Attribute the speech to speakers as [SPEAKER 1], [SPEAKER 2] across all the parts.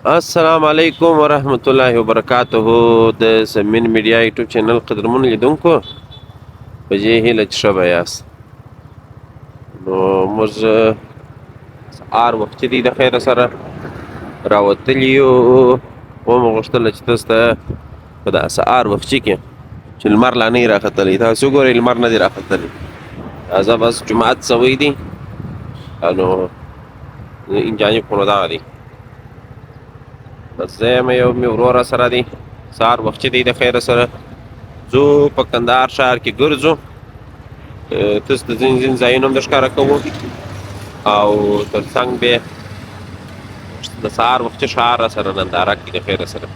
[SPEAKER 1] السلام علیکم ورحمت الله وبرکاته. د زمین میډیا یوټیوب چینل قدرمنو لیدونکو، په دې هیله چې ښه به یاست. نو موږ سهار وختي دی د خیره سره راوتلي یو، ومو غوښتله چې تاسو ته په دا سهار وختي کې چې لمر لا نه وي راختلی، تاسو وګورئ لمر نه دی راختلی، تازه بس جمعت سوی دی. نو انجانب خو نو دغه دی، بس زه یم یو مې ورور سره دی، سهار وختي دی د خیره سره ځو په کندهار ښار کې ګرځو. تاسو ته ځینې ځینې ځایونه هم درښکاره کوو او تر څنګ بیا د سهار وختي ښار را سره ننداره کړي د خیره سره.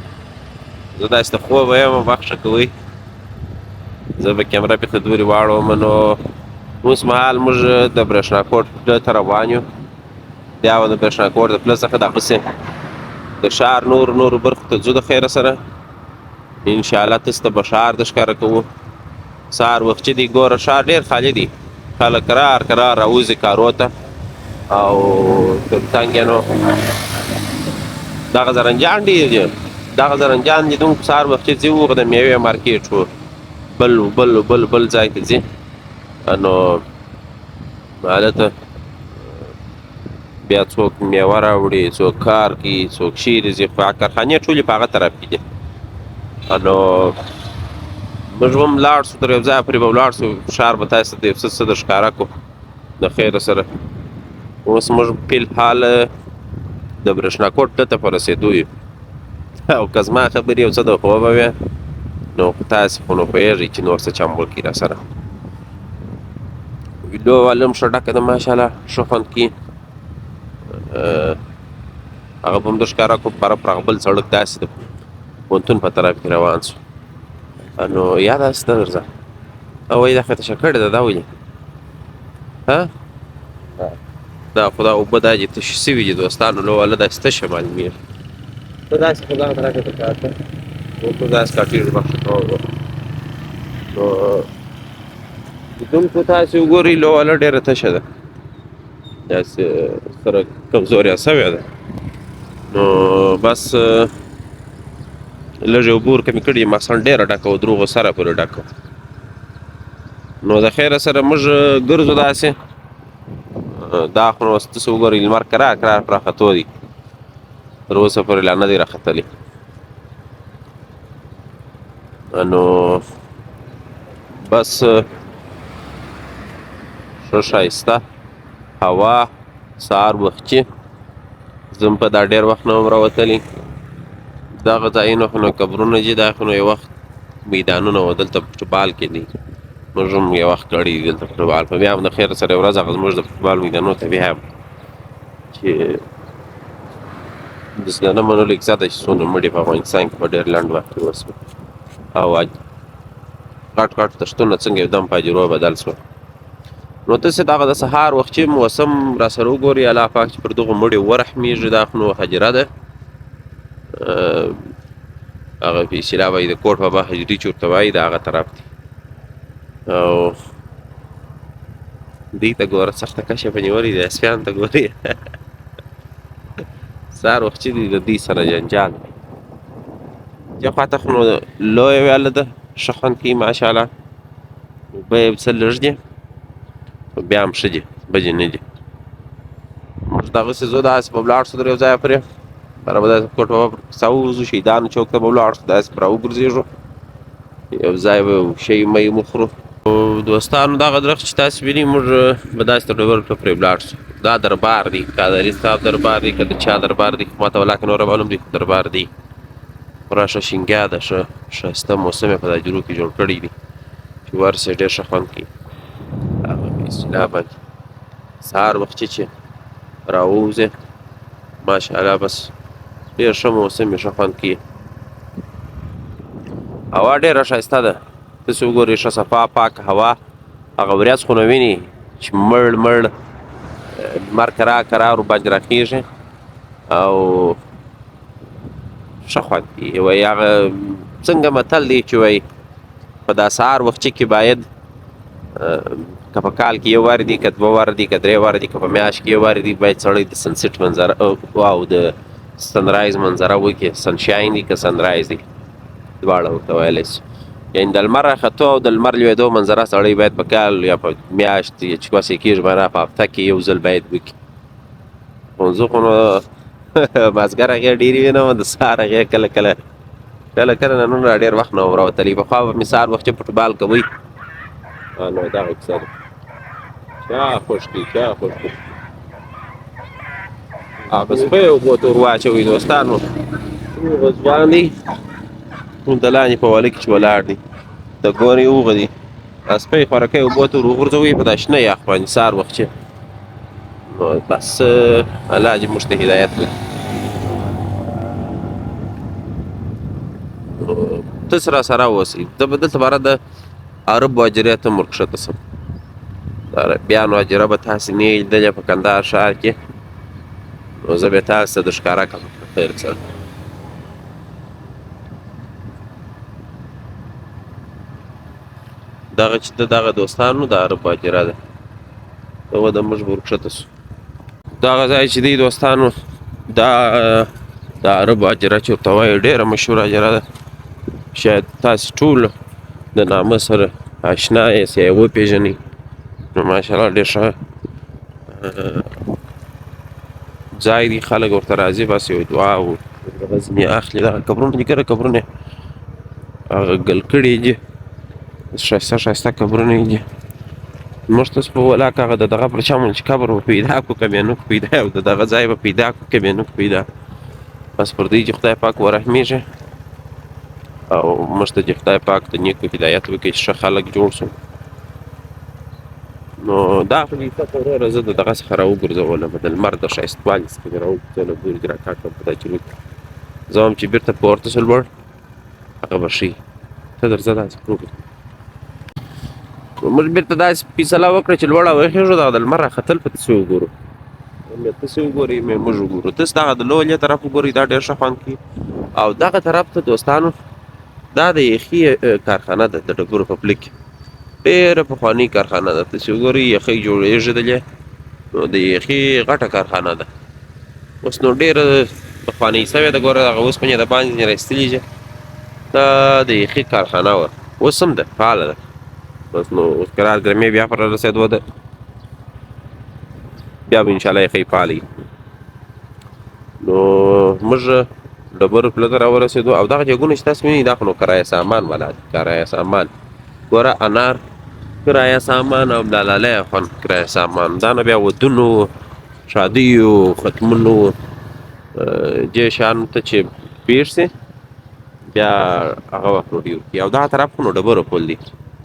[SPEAKER 1] زه داسې د خوبه یم، بخښه کوئ، زه به کیمره بېرته دورې واړوم. نو اوس مهال موږ د برېښنا کوټ پله ته روان یو، بیا به د برېښنا کوټ د پله څخه دغسې د ښار نورو برخو ته ځو د خیره سره. انشاءالله تاسو ته به ښار درښکاره کوو. سهار وختي دی، ګوره ښار ډېر خالي دی، خلک کرار راوځي کارو ته او تر څنګ یې نو دغه زرنجان ډېر دي، دغه زرنجان لیدونکو سهار وختي ځي، هغه د میوې مارکېټ و، بل ځای ته ځي. نو هلته بیا څوک میوه راوړي، څوک کار کوي، څوک شیرې ځي، خو کارخانې ټولې په هغه طرف کې دي. نو موږ به هم لاړ شو، تر یو ځایه پورې به ولاړ شو، ښار به تاسو ته یو څه درښکاره کړو د خیره سره. اوس موږ فی الحال د برېښنا کوټ پله ته په رسېدو یو، او که زما خبرې یو څه د خوبه وې نو تاسې خو نو پوهېږئ چې نور څه چم وکړي را سره. ویډیو والا هم ښه ډکه ده ماشاءالله، ښه خوند کوي. هغه به هم درښکاره کړو، پر هغه بل سړک داسې د پوهنتون په طرف کې روان شو. نو یا داسې ته درځه وایي دا خطشه کړې ده، دا ولې دا خو دا اوبه دا چې تشې سوي دي دوستانو، نو والا داسې تشه معلومېږي. ته داسې خو دغه طرف ته کاته اوبه داسې کاټېږي بخښه کوه. نو لیدونکو تاسې وګورئ لو والا ډېره تشه ده، داسې سره کمزوریا سوې ده. نو بس لږ یې اوبه ورکمې کړي، مخصن ډېره ډکه و، دروغو سره پورې ډکه. نو د خیره سره موږ ګرځو داسې، دا خو نو تاسو وګورئ لمر کرار راختو دی، تر اوسه پورې لا نه دی راختلی. نو بس ښه ښایسته هوا سهار وختي، زه هم په دا ډېر وخت نه وم راوتلی. دغه ځایونه خو نو قبرونه دي، دا خو نو یو وخت میدانونه وو، دلته فوټبال کېدی، موږ هم یو وخت کړی دي دلته فوټبال. په بیا هم د خیره سره یو ورځ هغه زموږ د فوټبال میدانونو ته بیا هم چې داسې نه منلو کیسه ده چې څومره مړي په افغانستان کې په ډېر لنډ وخت کې وسوه، او غټ تښتونه څنګه یو دم په اجرو بدل سول. نو تاسې دغه د سهار وختي موسم را سره وګورئ، الله پاک چې پر دغو مړیو ورحمېږي. دا خو نو هجره ده، هغه په اصطلاح وایي د کوټ بابا حجري چې ورته وایي د هغه طرف دی. او دوی ته ګوره سخته کشه په نیولې ده، سپیان ته ګورې سهار وختي دی د دوی سره جنجال. دې خواته خو نو لویه ویاله ده، ښه خوند کوي ماشاءالله، اوبه یې څه لږ دي خو بیا هم ښه دي، بدې نه دي. موږ دغسې ځو، داسې به ولاړ شو تر یو ځایه پورې، بیا به داسې کوټ بابا کیسه ووځو، شهیدانو چوک ته به ولاړ شو، داسې به راوګرځېږو، یو ځای به شی می وخورو. دوستانو دغه درخت چې تاسې وینئ، موږ به داسې تر ډبرو ته پرې ولاړ شو. دا دربار دی، قادري صاحب دربار دی که د چا دربار دی، ما ته ولاکه نوره معلوم دی، خو دربار دی. پوره ښه شینګیا ده، ښه ښایسته موسم یې په دا جرو کې جوړ کړی دی چې ورسې ډېر ښه خوند کوي. هغه په اصطلاح باندې سهار وختي چې راووځې ماشاءالله بس ډېر ښه موسم یې ښه خوند کوي. هوا ډېره ښایسته ده، تاسې وګورئ ښه صفا پاکه هوا. هغه ورځ خو نو وینئ چې مړ لمر کرار ورباندې راخېږي او ښه خوند کوي. وایي هغه څنګه متل دی چې وایي په دا سهار وختي کې باید که په کال کې یو وار دي، که دوه واره دي، که درې واره دي، که په میاشت کې یو وار دي، باید سړی د سنسیټ منظره او د سنرایز منظره وکړي، سنشاین دي که سنرایز دي، دواړه ورته ویلی سو. یعنې د لمر راختو او د لمر لوېدو منظره سړی باید په کال یا په میاشت چې کوسې کېږي باندې په هفته کې یو ځل باید وکړي. خو زه خو نو مازدیګر هغې ډېرې وینم، د سهار هغې کله کله نه نن را ډېر وخت نه وم راوتلی. پخوا به مې سهار وخت چې فوټبال کوئ. نو دغه کیسه ده. چا خوښ دي چا خوښ دي. هغه سپی اوبو ته ور واچوئ دوستانو، هغه ځوان دی د لاندې په واله کې چې ولاړ دی، د ګورې هغه دي سپی خوارکۍ اوبو ته ور وغورځوئ په دا شنه یخ باندې سهار وخت چې. نو بس الله دې موږ ته هدایت وکړي. تاسو راسره اوسئ. زه به دلته باره د عربو هجرې ته هم ورکښته شم. د عربیانو هجره به تاسې نه یې لیدلې په کندهار ښار کې، نو زه بیا تاسو ته د ښکاره کړم په خیر سره. دغه چې دغه دوستانو د عربو هجره ده، دغه د موږ به ورکښته شو. دغه ځای چې دی دوستانو دا د عربو هجره چې ورته وایي ډېره مشهوره هجره ده. شاید تاسې ټول د نامه سره اشنا یاست یا یې وپېژنئ. نو ماشاءالله ډېر ښه ځای دی، خلک ورته راځي، بس یو دعا او دغه ځینې اخلي. دغه قبرونه دي که قبرونه هغه ګل کړي دي، ښایسته ښایسته قبرونه یې دي. موږ تاسو په ولاک هغه د دغه پر چمن چې قبر به پیدا کړو که بیا نه پیدا، او د دغه ځای به پیدا کړو که بیا نه پیدا. بس پر دوی چې خدای پاک ورحمېږي او موږ ته چې خدای پاک د نیکو هدایت وکړي چې ښه خلک جوړ شو. نو دا خو دې پته وروره زه د دغه څخه راوګرځولم، د لمر د ښایستوالي څخه مې راوګرځولم، ګورې دې راکاږ کړم په دا چلو کې. زه هم چې بېرته پورته شو لوړ هغه به ښي ته درځه داسې پروګرام. موږ بېرته داسې فیصله وکړه چې لوړ راوخېږو، دغه د لمر راختل په تاسې وګورو. تاسې وګورئ موږ وګورو. تاسې دغه د لویې طرف وګورئ، دا ډېر ښه خوند کوي. او دغه طرف ته دوستانو دا د یخي کارخانه ده د ډبرو په پله کې، ډېره پخوانۍ کارخانه ده. تاسې وګورئ یخۍ جوړېږي دلې، نو د یخي غټه کارخانه ده. اوس نو ډېره پخوانۍ سوې ده، ګوره هغه اوسپنې د باندې ځینې را ایستلي دي. دا د یخي کارخانه وه، اوس هم ده فعاله ده. بس نو اوس قرار ګرمۍ بیا پر رسېدو ده، بیا به انشاءالله یخۍ فعاله وي. نو موږ ډبرو پله ته راورسېدو او دغه جګونه چې تاسو وینئ دا خو نو کرایه سامان والا دي، کرایه سامان. ګوره انار کرایه سامان او ملالالی خوند کرایه سامان. دا نه بیا ودونو، شادیو، ختمونو دې شیانو ته چې پېښ سي بیا هغه وخت نو ډېر وکړي. او دغه طرف خو نو ډبرو پل دي.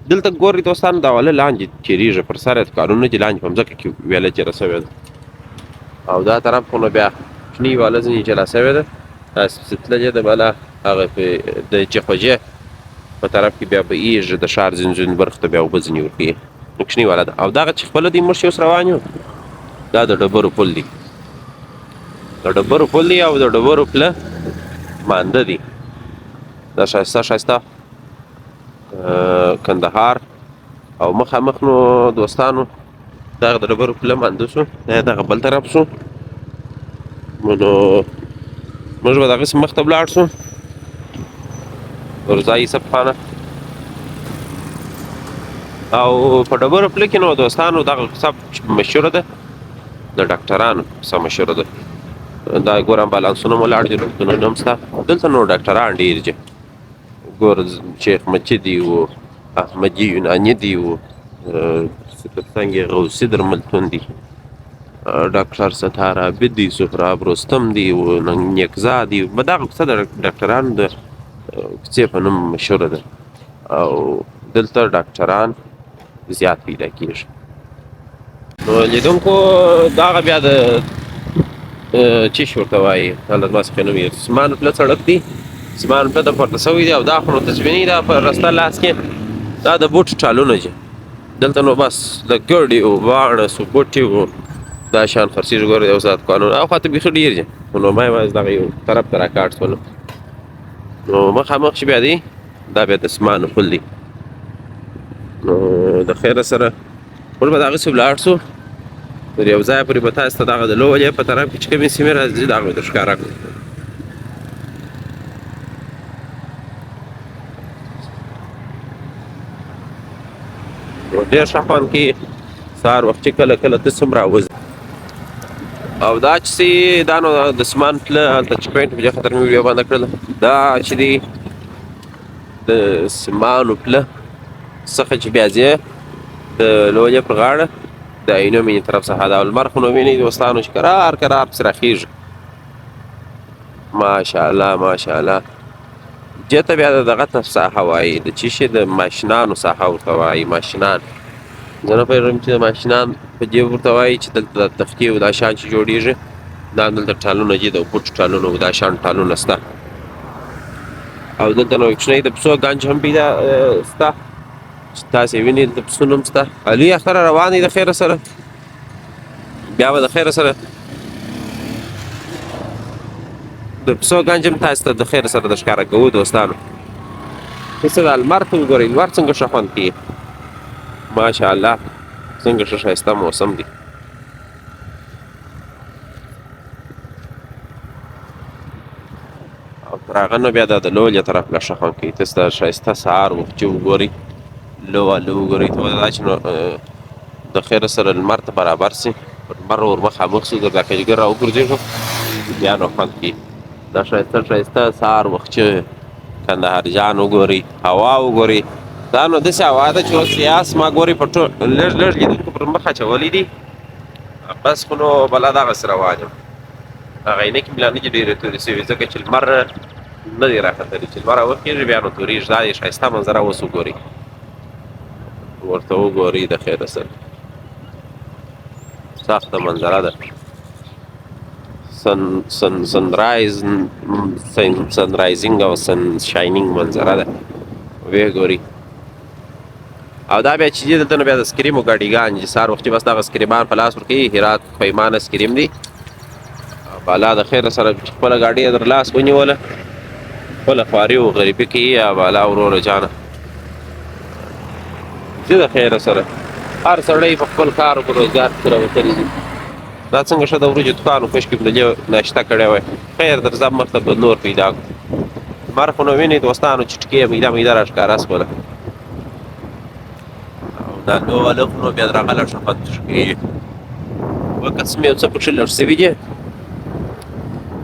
[SPEAKER 1] دلته ګورئ دوستانو دا واله لاندې تېرېږي، پر سر یې کارونه دي لاندې په مځکه کې ویاله چېره سوې ده. او دا طرف خو نو بیا شنې واله ځینې جلا سوې ده، داسې تللې ده بله هغه د جخوجې په طرف کې بیا بهیږي د ښار ځینې برخو ته بیا اوبه ځینې ورکوي، نو کوچنۍ واله ده. او دغه چې خپله دی موږ چې اوس روان یو دا د ډبرو پل دی، د ډبرو پل دی او د ډبرو پله مانده دی. دا ښایسته ښایسته کندهار او مخامخ نو دوستانو دغه د ډبرو پله مانده شو، دا دغه بل طرف شو. نو موږ به دغسې مخ ته ولاړ شو ورځایي صفخانه. او په ډبرو پله کې نو دوستانو دغه قصه مشهوره ده، د ډاکټرانو قصه مشهوره ده. دا ګوره امبولانسونه ولاړ دي، روغتونونه هم شته. دلته نو ډاکټران ډېر دي، ګوره شیخ مجدي و، احمدي یوناني دي و، څنګه غوثي درملتون دي، ډاکټر ستار عابد دي، سهراب رستم دي و، نیکزا دي. دغه قصه د ډاکټرانو د کوڅې په نوم مشهوره ده. او دلته ډاکټران زیات پیدا کېږي. نو لیدونکو دغه بیا د چې شي ورته وایي الله زما څخه نوم یې سمان پله سړک دی، سمان پله ته پورته سوی دی. او دا خو نو تاسو وینئ دا په رسته لاس کې دا د بوټ ټالونه دي. دلته نو بس د ګړې و باڼس و بوټي و دا شیان خرڅېږي. ګوره یو ساعت قانون او خواته بیخي ډېر دي، خو نو ما یوازې دغه یو طرف ته راکاټ شولو. نو مخامخ چې بیا دی دا بیا د سمانو پل دی. نو د خیره سره موږ به دغسې ولاړ شو تر یو ځایه پورې به تاسو ته دغه د لویې په طرف کې چې کومې سیمې راځي دغه به در ښکاره کړو. نو ډېر ښه خوند کوي سهار وخت چې کله کله ته څوم راوځي او دا چې سي دا نو د سمان تله هلته چې پوینټ په دې خاطر مې ویډیو بنده کړله دا چې دی د سمانو پله څخه چې بیا ځې د لوجې پر غاړه د عینو مینې طرف څخه دا لمر خو نو وینئ دوستانو چې کرار کرار پسې راخېږي ماشاءالله ماشاءالله دې ته بیا د دغه ته ساحه وایي د چې شي د ماشینانو ساحه ورته وایي ماشینان زه نه پوهېږم چې د ماشینان په دې ورته وایي چې دلته د تختې او دا شیان چې جوړېږي دا دلته ټالونه دي د بوټ ټالونه او دا شیان ټالونه شته او دلته نو کوچنی د پسو ګنج هم پیدا شته چې تاسې وینئ د پسونو هم شته علي اختره روان دی د خیره سره بیا به د خیره سره د پسو ګنج هم تاسې ته د خیره سره د ښکاره کوو دوستانو هسې دا لمر ته وګورئ لمر څنګه ښه خوند کوي ماشاءالله څنګه ښه ښایسته موسم دی او تر هغه نه بیا دا د لولې طرف له ښه خوند کوي تاسې دا ښایسته سهار وخت چې وګورئ لواله وګورئ ته دا چې نو د خیره سره لمر ته برابر سي پر لمر ور مخامخ سو د دا کجګر راوګرځېږو بیا نو خوند کوي دا ښایسته ښایسته سهار وخت چې کندهارجان وګورئ هوا وګورئ دا نو داسې هوا ده چې اوس یاس ما ګورئ په ټول لږ لږ لیدونکو پر مخ اچولی دي بس خو نو بلا دغسې روان یم هغه عینکې مې لا نه دي ډېرې تورې سوي ځکه چې لمر نه دی راختلی چې لمر راوخېږي بیا نو تورېږي دا یې ښایسته منظره اوس وګورئ ورته وګورئ د خیره سره سخته منظره ده سنرایزینګ او سن شاینینګ منظره ده ویې ګورئ او دا بیا چې دي دلته نو بیا د سکریمو ګاډیګان چې سهار وختي بس دغه سکریمان په لاس ورکوي هرات پیمانه سکریم دی بالا د خیره سره خپله ګاډي یې در لاس ونیوله خپله خواري و غریبي کوي یا بالا وروره جانه ځي د خیره سره هر سړی په خپل کار په روزګار کې راوتلي دي دا څنګه ښه د وریجو دوکان و کاشکې د دې ناشته کړې وای خیر درځم مخته به نور پیدا کړو لمر خو نو وینئ دوستانو چټکې میده میده راښکاره شوله او دا لوله خو نو بیا د هغه لږ ښه خوند کېږي وقت مې یو څه پکښې لږ شوي دي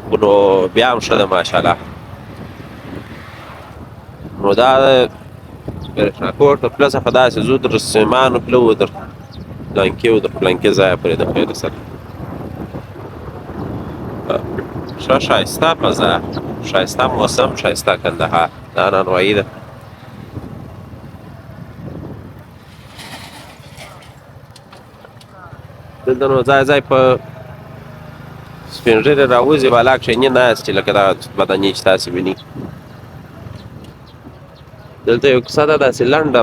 [SPEAKER 1] خو نو بیا هم ښه ده ماشاءالله نو دا برېښناکور تر پله څخه داسې ځو تر سیمانو پله و تر پلانکې و تر پلانکې ځایه پورې د خیره سره ښه ښایسته فضا ښایسته موسم ښایسته کندهار دا نانوایي ده دلته نو ځای ځای په سپین ږیرې راوځي بالا کښېني ناستې لکه دغه بدنې چې تاسې وینئ دلته یو کیسه ده داسې لنډه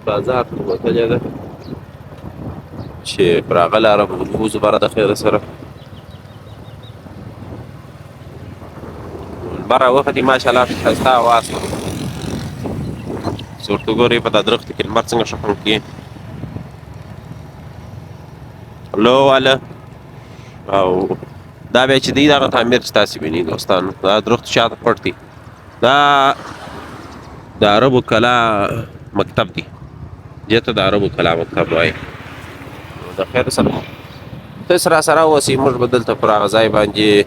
[SPEAKER 1] بازار ته وتلې ده چې پر هغه لاره به ووځو بره د خیره سره لمر راوختي ماشاءالله ښایسته هوا شوه چې ورته وګورئ په دا درختو کې لمر څنګه ښه خوند کوي لو واله او دا بیا چې دی دغه تعمیر چې تاسې وینئ دوستانو دا درختو شاته پټ دی دا د عربو کلا مکتب دی دې ته د عربو کلا مکتب وایي د خیر سره تاسې راسره اوسئ موږ به دلته پر هغه ځای باندې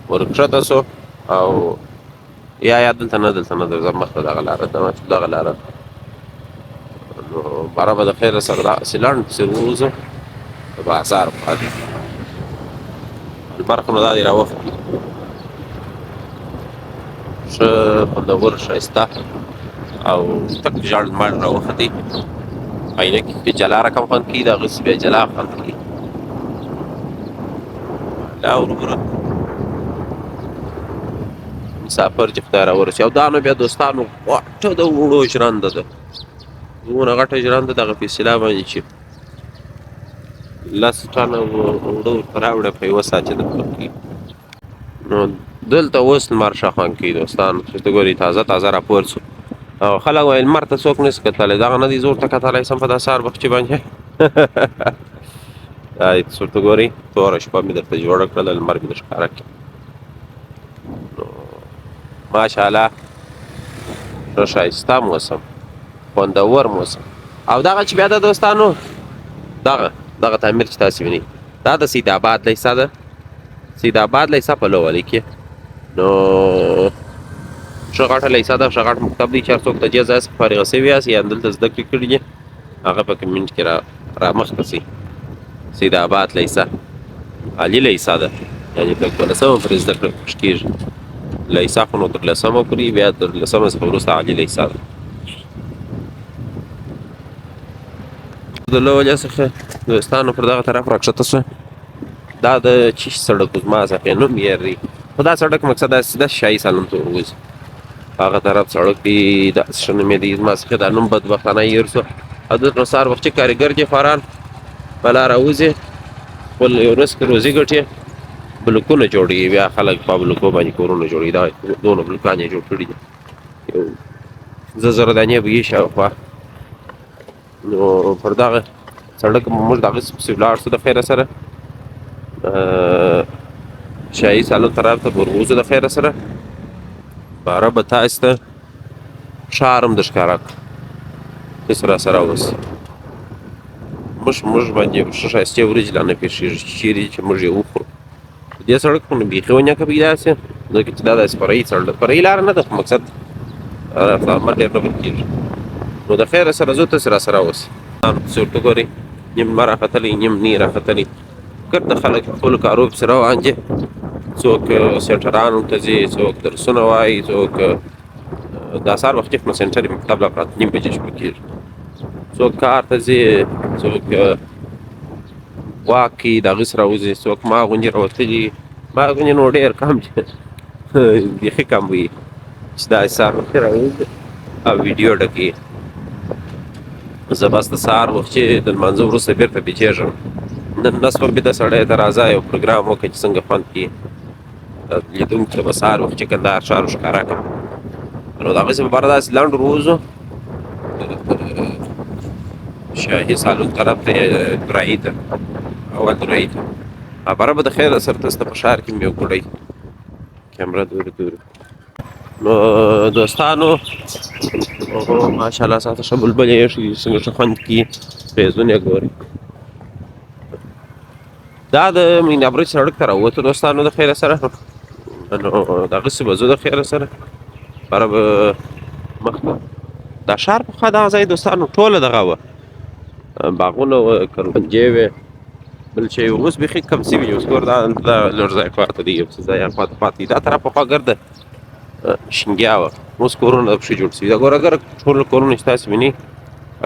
[SPEAKER 1] ورکښته سو او یا دلته نه درځم مخته دغه لاره ده دغه لاره نو باره به د خیر سره داسې لنډ پسې ووځو د بازار پاتې لمر خو نو دا دی راوختي ښه خوندور ښایسته او تک ژړ لمر راوختي عینکې کې جلا رقم خوند کوي د هغسې بیا جلا خوند کوي لا وروره مسافر چې خدای راورسي او دا نو بیا دوستانو غټه د وړو ژرنده ده دونه غټه ژرنده دغه فیصله باندې چې 10 ټنه اوړه ورته راوړه په یوه ساعت چې د پکې نو دلته اوس لمر ښه خوند کوي دوستانو چې ته ګورئ تازه تازه راپور شو او خلک وایي لمر ته څوک نشي کتلی دغه نه دي زه ورته کتلی سم په دا سهار بخچې باندې دا ورته ګورئ توره شپه مې درته جوړه کړله لمر مې در ښکاره کړي نو ماشاءالله ښه ښایسته موسم خوندور موسم او دغه چې بیا د دوستانو دغه تعمیر چې تاسو وینئ دا د سید آباد لیسه ده. سید آباد لیسه په لوالي کې نو ښه غټه لیسه ده، ښه غټ مکتب دی چې هر څوک د دې ځای څخه فارغه سوي یاست یا دلته زده کړې کړي دي هغه په کمنټ کې را مخته سي. سید آباد لیسه عالي لیسه ده، یعنې په 12مه پورې زده کړه پکې کېږي. لیسه خو نو 13مه پورې، بیا 13مه څخه وروسته عالي لیسه ده. د لوالیا څخه دوستانو پر دغه طرف راکښته سوه. دا د چیش سړک زما څخه نوم یېري، خو دا سړک مقصد داسې شاهي سالون ته ورغځي. هغه طرف سړک دی، داسې ښه نوم یې دی. زما څخه دا نوم بدبختانه هېر سو. او دلته نو سهار وختي کارګر دي خواران په لاره وځي، خپل یو رزق روزي ګټي، بلوکونه جوړوي، بیا خلک په بلوکو باندې کورونه جوړوي. دا دونه بلوکان یې جوړ کړي دي، یو 2000 دانې به یې شاوخوا. نو پر دغه سړک موږ دغسې پسې ولاړ سو د خیره سره، شاهي سالون طرف ته ورغوځو د خیره سره. باره به تاسې ته ښار هم درښکاره کړو، هېڅ راسره اوسي. موږ باندې ښه ښایستې ورځې لا نه پېښېږي چې چېرې چې موږ یې وخورو. په دې سړک خو نو بیخي ونیکه پیدا سي، ځکه چې دا داسې فرعي سړک فرعي لاره نه ده، خو مقصد زحمت ډېر نه ورکېږي. نو د خیره سره ځو تاسې راسره اوسئ. پسې ورته ګورئ، نیم لمر راختلی نیم نه راختلی، ګرده خلک په خپلو کارو پسې روان دي. څوک سینټرانو ته ځي، څوک درسونه وایي، څوک دا سهار وختي خو نو سینټر یې مکتب لا پراته 9 بجې شروع کېږي. څوک کار ته ځي، څوک واک کوي، د هغې سره راوځي، څوک ما غوندې راوتلي. ما غوندې نو ډېر کم دي، بیخي کم وي چې داسې سهار وختي راوځي او ویډیو ډکوي. زه بس د سهار وختي د لمانځه وروسته بېرته بېجېږم. نن نصفه بیده سړی ته راځه یو پروګرام وکړه چې څنګه خوند کړي، لیدونکي ته به سهار وختي کندهار ښار ښکاره کړم. نو د هغسې په باره داسې لنډ وروځو شاهي سالون طرف ته درایي ته، اول درایي ته. باره به د خیره سره تاسو ته په ښار کې مې یو ګوډی کیمره دورې. نو دوستانو ماشاءالله ساته ښه بلبلې ایښي، څنګه ښه خوند کوي، فیضونه یې ګورئ. دا د مینا برج سړک ته راووتو دوستانو د خیره سره. نو دغسې به ځو د خیره سره، باره به مخته دا ښار پخوا دغه ځای دوستانو ټوله دغه وه، باغونه وه، کروندې وې، بل شی و. اوس بیخي کم سوي دي، اوس ګوره دا لږ ځای خواته دی، یو څه ځایان خواته پاتې دي. دا طرف پخوا ګرده شینګیا وه، اوس کورونه پکښې جوړ سوي. دا ګوره ګره ټول کورونه چې تاسې وینئ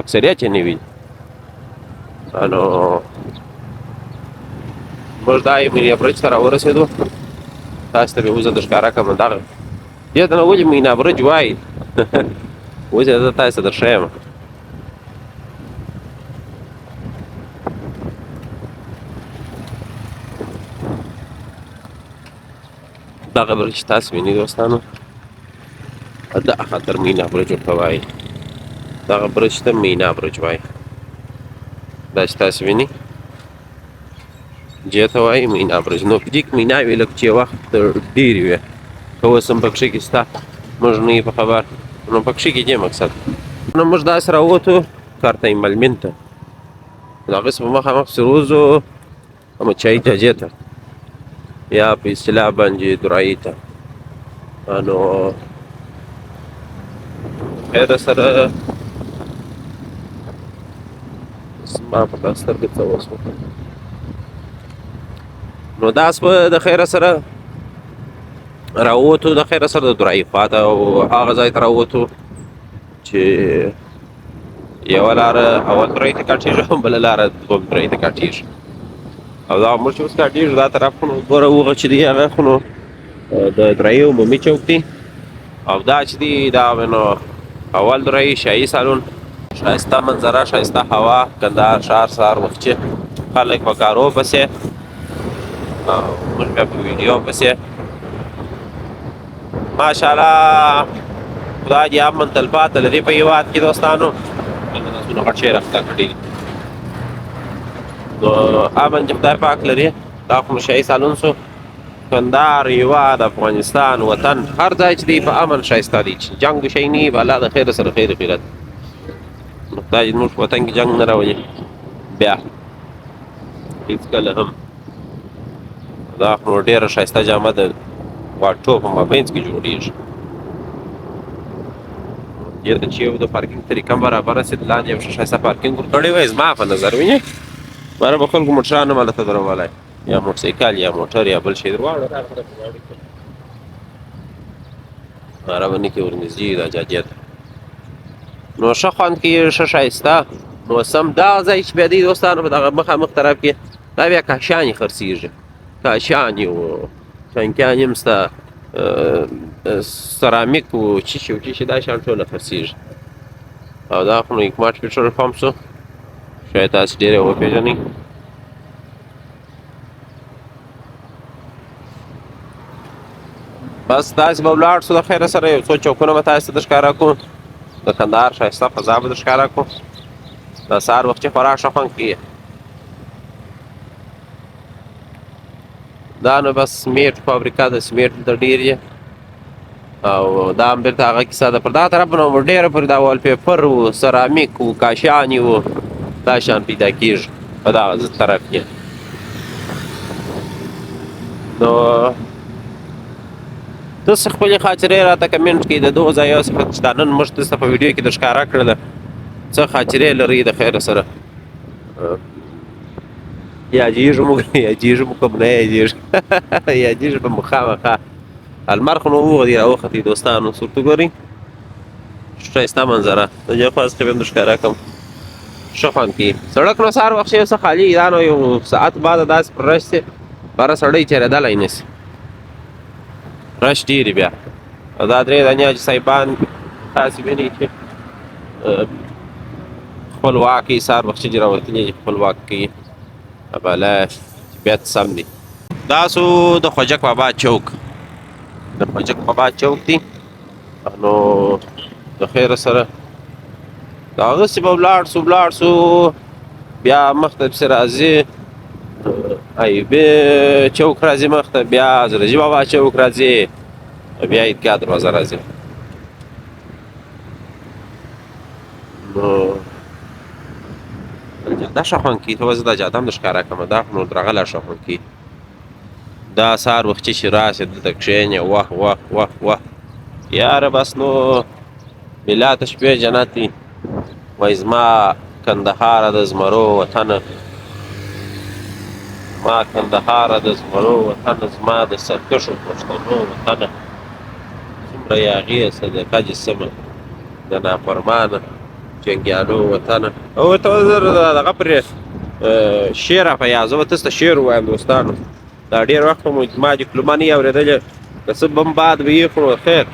[SPEAKER 1] اکثریت یې نوي دي. نو موږ دا مینا برج ته راورسېدو، تاسو ته مې اوس درښکاره کړم. دغه دې ته نه ولې مینا برج وایي اوس یې زه تاسو ته درښیم. دغه برج چې تاسو وینئ دوستانو، دغه خاطر مینا برج ورته وایي. دغه برج ته مینا برج وایي. دا چې تاسو وینئ دې ته وایي مینا برج. نو په دې کې میناوې لکه چې یو وخت ډېرې وې، که اوس هم پکښې کې شته، موږ نه یو په خبر. نو پکښې کې دې مقصد. نو موږ داسې راووتو کارتای ملمین ته، نو هغسې په مخامخ پسې وځو احمدشاهي جاجې ته، یا په اصطلاح باندې درایي ته. نو خیره سره زما په دا سترګې څه وشوه. نو دا به د خیره سره راووتو، د خیره سره د درایي خواته، او هغه ځای ته راووتو چې یوه لاره اول درایي ته کاټېږي، بله لاره دویم درایي ته کاټېږي. او دا موږ چې اوس کاټېږو دا طرف خو نو ګوره هغه چې دی هغه خو نو د درایي عمومي چوک دی، او دا چې دی دا نو اول درایي شاهي سالون. ښایسته منظره، ښایسته هوا، کندهار ښار سهار وختي خلک په کارو پسې، موږ بیا په ویډیو پسې. ماشاءالله خدای دې امن تلپاته لري په هېواد کې دوستانو. لاسونه غټ شی راښکته کړي، نو امن چې خدای پاک لري. دا خو نو شاهي سالون سو، کندهار هېواد، افغانستان، وطن، هر ځای چې دی په امن ښایسته دی. چې جنګ شی نه وي، به الله د خیره سره خیر خیرت. نو خدای دې زموږ په وطن کې جنګ نه راولي بیا هېڅکله هم. دا خو نو ډېره ښایسته جامه د واټو په مابینځ کې جوړېږي. دې ته چې یو د پارکینګ طریقه هم برابره سي، لاندې یو ښه ښایسته پارکینګ ورکړی وای زما په نظر وینې، باره به خلکو موټران هم هلته درولی، یا موټرسایکل یا موټر یا بل شی دواړه راغله په غاړې کې. هغه به نه کې ورنږدې دا جاجي ته نو ښه خوند کوي، ښه ښایسته. نو سم دغه ځای چې بیا دی دوستانو په دغه مخامخ طرف کې دا بیا کاشانې خرڅېږي، کاشانې و چنګیانې هم شته، سرامیک و چیشي و چیشي دا شیان ټوله خرڅېږي. او دا خو نو حکمت پټرول پمپ شو، شاید تاسې ډېر یې وپېژنئ. بس داسې به ولاړ شو د خیره سره، یو څو چوکونه به تاسې ته درښکاره کړو، د کندهار ښایسته فضا به درښکاره کړو. د سهار وختي خورا ښه خوند کوي. دا نو بس سمېټ فابریکه د سمېټ د ډېر یې، او دا هم بېرته هغه کیسه ده. پر دغه طرف نه مو ډېره پورې دا والپیپر و، سرامیک و، کاشانې و، دا شیان پیدا کېږي په دغه طرف کې. نو تاسې خپلې خاطرې راته کمنټ کړئ د دغو ځایونو څخه چې دا نن موږ دلته په ویډیو کې درښکاره کړله، څه خاطرې لرئ د خیره سره. یادېږي موږ یادېږي مو که نه یادېږي یادېږي به مو خامخا. المر خو نو راوختې دوستانو، صورت وګورئ ښایسته منظره. د دې خوا څخه به هم درښکاره کړم، ښه خوند کوي. سړک نو سهار وخت یو څه خالي وي، دا نو یو ساعت بعده داسې پر رش سي باره سړی تېرېدلی نه سي، رش ډېر بیا. او دا درې دانې حاجي صاحبان تاسې وینئ چې خپلواک یې، سهار وختي چې راوتلي دي خپلواک کوي. بالا طبیعت سم دی. دا سو د خوجک بابا چوک، د خوجک بابا چوک دی. نو د خیره سره دغسې به ولاړ سو بیا مخته پسې راځي ایوبي چوک راځي، مخته بیا حضرتجي بابا چوک راځي، بیا عیدګاه دروازه راځي. نو جاده ښه خوند کوي. ته به زه دا جاده هم درښکاره کړمه، دا خو نو درغله ښه خوند کوي. دا سهار وختي چې راسې دلته کښېنې واه واه واه واه یاره، بس نو بلا ته شپې جنت وي. وایي زما کندهاره د زمرو وطنه، زما کندهاره د زمرو وطنه، زما د سرکښو پښتنو وطنه، څومره یاغې صدقه جسمه د نافرمانه جنګیالو وطنه. او ته دغه پرې شعر په یاد، زه به تاسو ته شعر ووایم دوستانو. دا ډېر وخت مو ما ډیپلوما نه وي اورېدلې، که څه بم باد به وي خو خیر،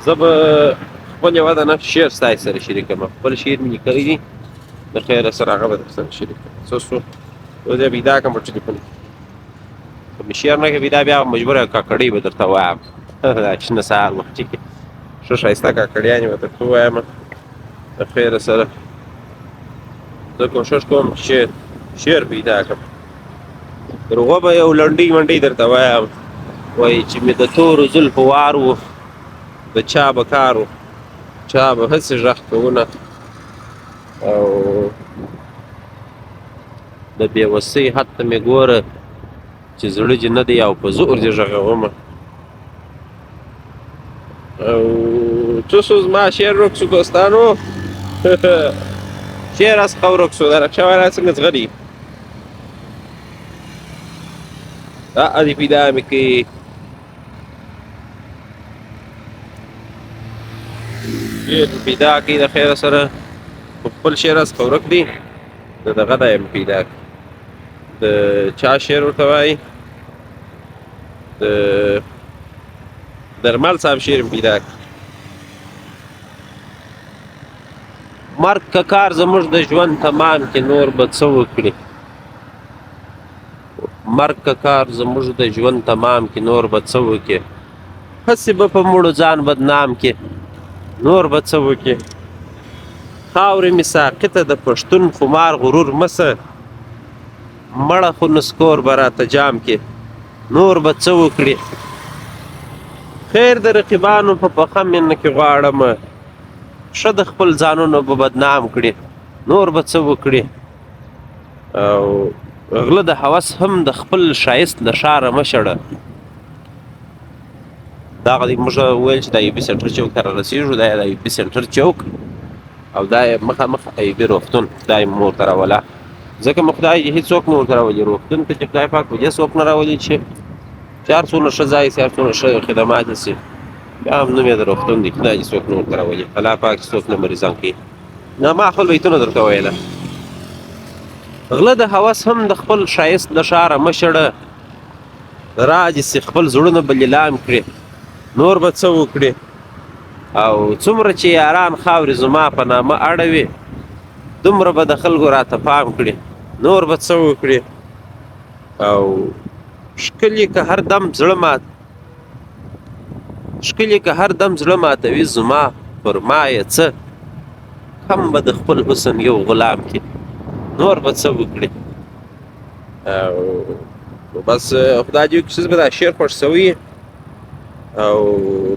[SPEAKER 1] زه به خپل یوه دانه شعر ستاسې سره شریکوم. خپل شعر مې لیکلی دي د خیره سره، هغه به درسره شریکوم. څه شو اوس بیا پیدا کړم په ټلیفون کې، که مې شعر نه کوي دا بیا مجبوره کاکړۍ به درته ووایم. دا شنه سهار وختي کې ښه ښایسته کاکړیانې به درته ووایم د خیره سره. زه کوشش کوم چې شعر پیدا کړم. تر هغو به یو لنډۍ منډۍ درته وایم. وایي چې مې د تورو زلفو وار و، د چا به کار و، چا به هسې غږ کوونه، او د بېوسۍ حد ته مې ګوره چې زړه دې نه دی او په زور دې غږومه. او څه شو زما شعر ورک شو دوستانو شعر راڅخه ورک شو. دا رکشه والا څنګه ځغلي، دا دې پیدا مې کړي. شعر پیدا کړي د خیره سره، خپل شعر راڅخه ورک دی، د دغه دا یم پیدا کړي. د چا شعر ورته وایي؟ د درمل صاحب شعر پیدا کړي. مرګ که کار زموږ د ژوند تمام کې نور به څه وکړي، مرګ که کار زموږ د ژوند تمام کې نور به څه وکړي، هسې به په مړو ځان بدنام کې نور به څه وکړي. خاورې مې ساقي ته د پښتون خمار غرور مسه، مړه خو نسکور به راته جام کې نور به څه وکړي. خیر د رقیبانو په پخه مینه کې غواړمه، ښه د خپل ځانونه به بدنام کړي، نور به څه وکړي. او غله د هوس هم د خپل ښایست له ښاره مه شړه. دغه دی موږ وویل چې د ایوبي سنټر چوک ته رارسېږو، دا یې د ایوبي سنټر چوک او دا یې مخامخ ایوبي روغتون. خدای مو ورته راوله، ځکه مو خدای هېڅوک نه ورته راولي روغتون ته چې خدای پاک وجه څوک نه راولي چې هر څومره ښه ځای سي، هر څومره ښه خدمات یې سي، بیا هم نوم یې د روغتون دی. خدای دې څوک نه ورته راولي، الله پاک څوک نه مریضان کوي. نه ما خپل بیتونه درته ویله. غله د هوس هم د خپل ښایست له ښاره مه شړه. راج سي خپل زړونه به لیلام کړي، نور به څه وکړي. او څومره چې یاران خاورې زما په نامه اړوي، دومره به د خلکو راته پام کړي، نور به څه وکړي. او ښکلي که هر دم زړه ماتوي زما پر ما یې څه، هم به د خپل حسن یو غلام کې، نور به څه وکړي. او بس خدای دې وکړي چې به دا شعر خوښ سوی او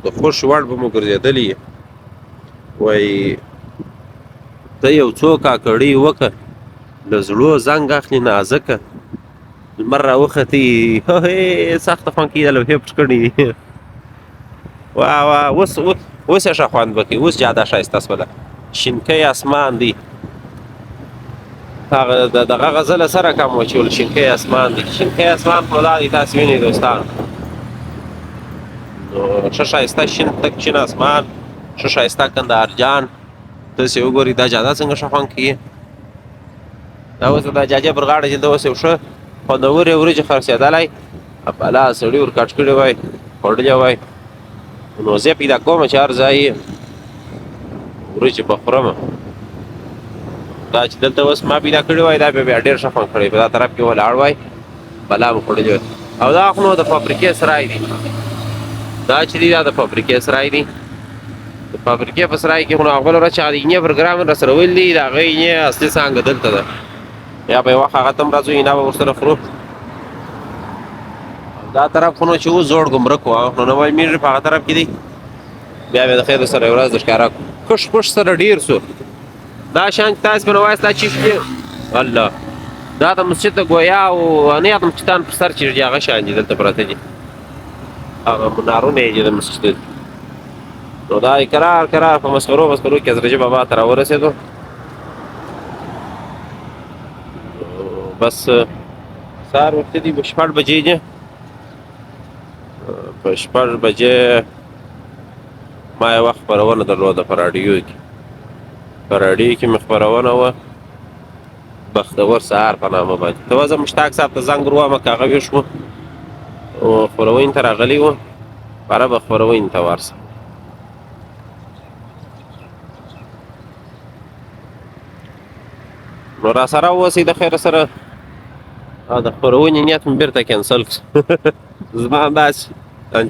[SPEAKER 1] د خوښ وړ به مو ګرځېدلی. وایي ته یو څو کاکړۍ وکه، له زړو زنګ اخلي نازکه. لمر راوختي سخته خوند کېده، لوحې پټ کړي. واه اوس یې ښه خوند به کوي، اوس جاده ښایسته شوله. شینکی اسمان دی، هغه دغه غزله سره کم وچول. شینکی اسمان دی، شینکی اسمان خو دا دی تاسې وینئ دوستان. نو ښه ښایسته شین تک شین اسمان، ښه ښایسته کندهار جان. داسې وګورئ دا جاده څنګه ښه خوند کوي. دا اوس د جاجې پر غاړه چې ده اوس یو ښه خوندورې وریجې خرڅېدلی، بلا سړي ور کټ کړې وای، خوړلې وای. نو زه پیدا کوم چې هر ځای وریجې به خورم. دا چې دلته اوس ما پیدا کړې وای، دا بیا ډېر ښه خوند کړی، په دا طرف کې ولاړ وای، بلا مو خوړلې وای. او دا خو نو د فابریکې سرای دی، دا چې دی دا د فابریکې سرای دی. د فابریکې په سرای کې خو نو اول ورځ چې هغه د اینې پروګرام راسره ویل دي، د هغه اینې اصلي څانګه دلته ده. یا به یو وخت هغه ته هم راځو، اینا به ورسره خورو. دا طرف خو نو چې اوس زوړ ګمرک و، نو نه معلومېږي په هغه طرف کې دی. بیا مې د خیر سره یو ورځ درښکاره کړو، کش کش سره ډېر سو. دا شیان چې تاسې به نه وایاست دا چیف دی، الله دا د مسجد د ګویا او نه یادم چتان په سر چې دي هغه شیان دي دلته پراته دي، هغه منارونه یې دي د مسجد. نو دا یې کرار په مسخرو کې حضرت بابا ته راورسېدو. بس سهار وختي دي، 6 بجې دي. په 6 بجې ما یو وخت خپرونه درلوده په راډیو کې. په راډیو کې مې خپرونه وه بختور سهار په نامه باندې. ته زه مشتاق صاحب ته زنګ ور ووهم، که هغه ویښ و او خپرونې ته راغلی و، باره به خپرونې ته ورسه. نو را سره اوسئ د خیر سره، او د خپرونې نیت مې بېرته کینسل کړ. زما همداسې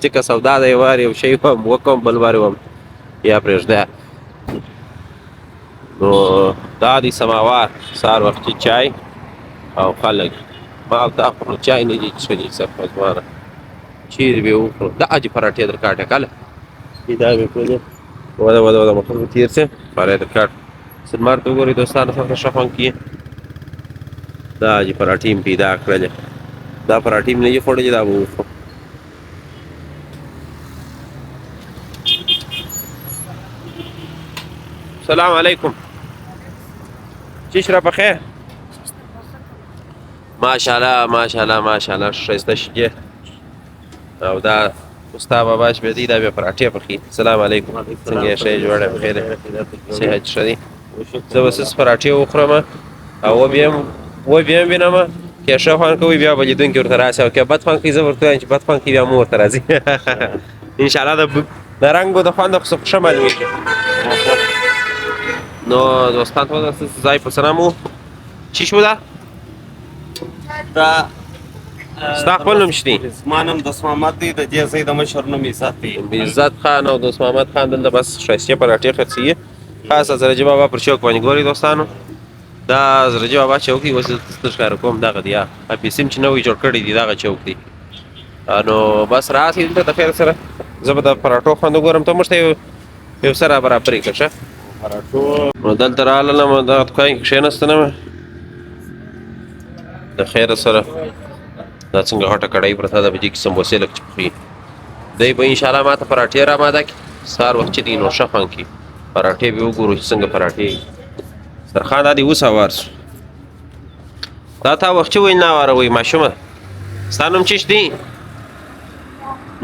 [SPEAKER 1] چې که سودا دی وار یو شی وکړم بل وار وم یا پرېږده. نو دا دی سماوار، سهار وختي چای او خلک. ما او تا خو چای نه دي څښلي صرف ځوانه، چیرې به یې وخورو. دا اجي پراټې در کاټه کله دا مې کړلې وده مخه تېر سه پاره در کاټ سلمار ته وګورئ دوستانو، څنګه ښه خوند کوي. دا اجي پراټې مې پیدا کړلې، دا پراټې مې نه دي خوړلې، دا به وخورو. السلام علیکم، چیش را بخیر؟ ماشاءالله ښایسته شیدې. او دا استا بابا چې دی دا بیا پراټې پخوي. السلام علیکم، څنګه یې؟ ښه یې؟ جوړه بخیر یې؟ صحت ښه دی؟ زه به اوس پراټې وخورم او وبیا هم وینم که ښه خوند کوي بیا به لیدونکي ورته راسي، او که بد خوند کوي زه ورته وایم چې بد خوند کوي بیا مو ورته راځي. انشاءالله د رنګو د خوند خو ښه معلومېږي. نو دوستان ته ځای په سلام و. چی شو دا؟ ستا خپل نوم شته؟
[SPEAKER 2] زما نوم دوست محمد دی، د دې ځای د مشر نوم عزت دی.
[SPEAKER 1] عزت خان او دوست محمد خان دلته بس ښایستې پراټې خرڅوي، خاص حضرت بابا پر چوک باندې. ګورئ دوستانو دا حضرت بابا چوک دی، اوس درته ښکاره کوم. دغه دی اپیسیم چې نوی جوړ کړی دی، دغه چوک دی. نو بس راسئ دلته د خیر سره، زه به د پراټو خوند وګورم. ته موږ ته یو څه را برابرې کړه ښه.
[SPEAKER 2] پراټو
[SPEAKER 1] نو دلته راغلم دغه دوکان کې کښېناستلم د خیره سره دا څنګه غټه کړۍ پرته ده په دې کې سموسې لږ چې پخوي دی به انشاءالله ما ته پراټې راماده کړي سهار وخت چې دی نو ښه خوند کړي پراټې به وګورو چې څنګه پراټې سرخان دا دې اوس هوار سو دا تا وخت چې وایي نه واروئ ماشومه ستا نوم چیش دی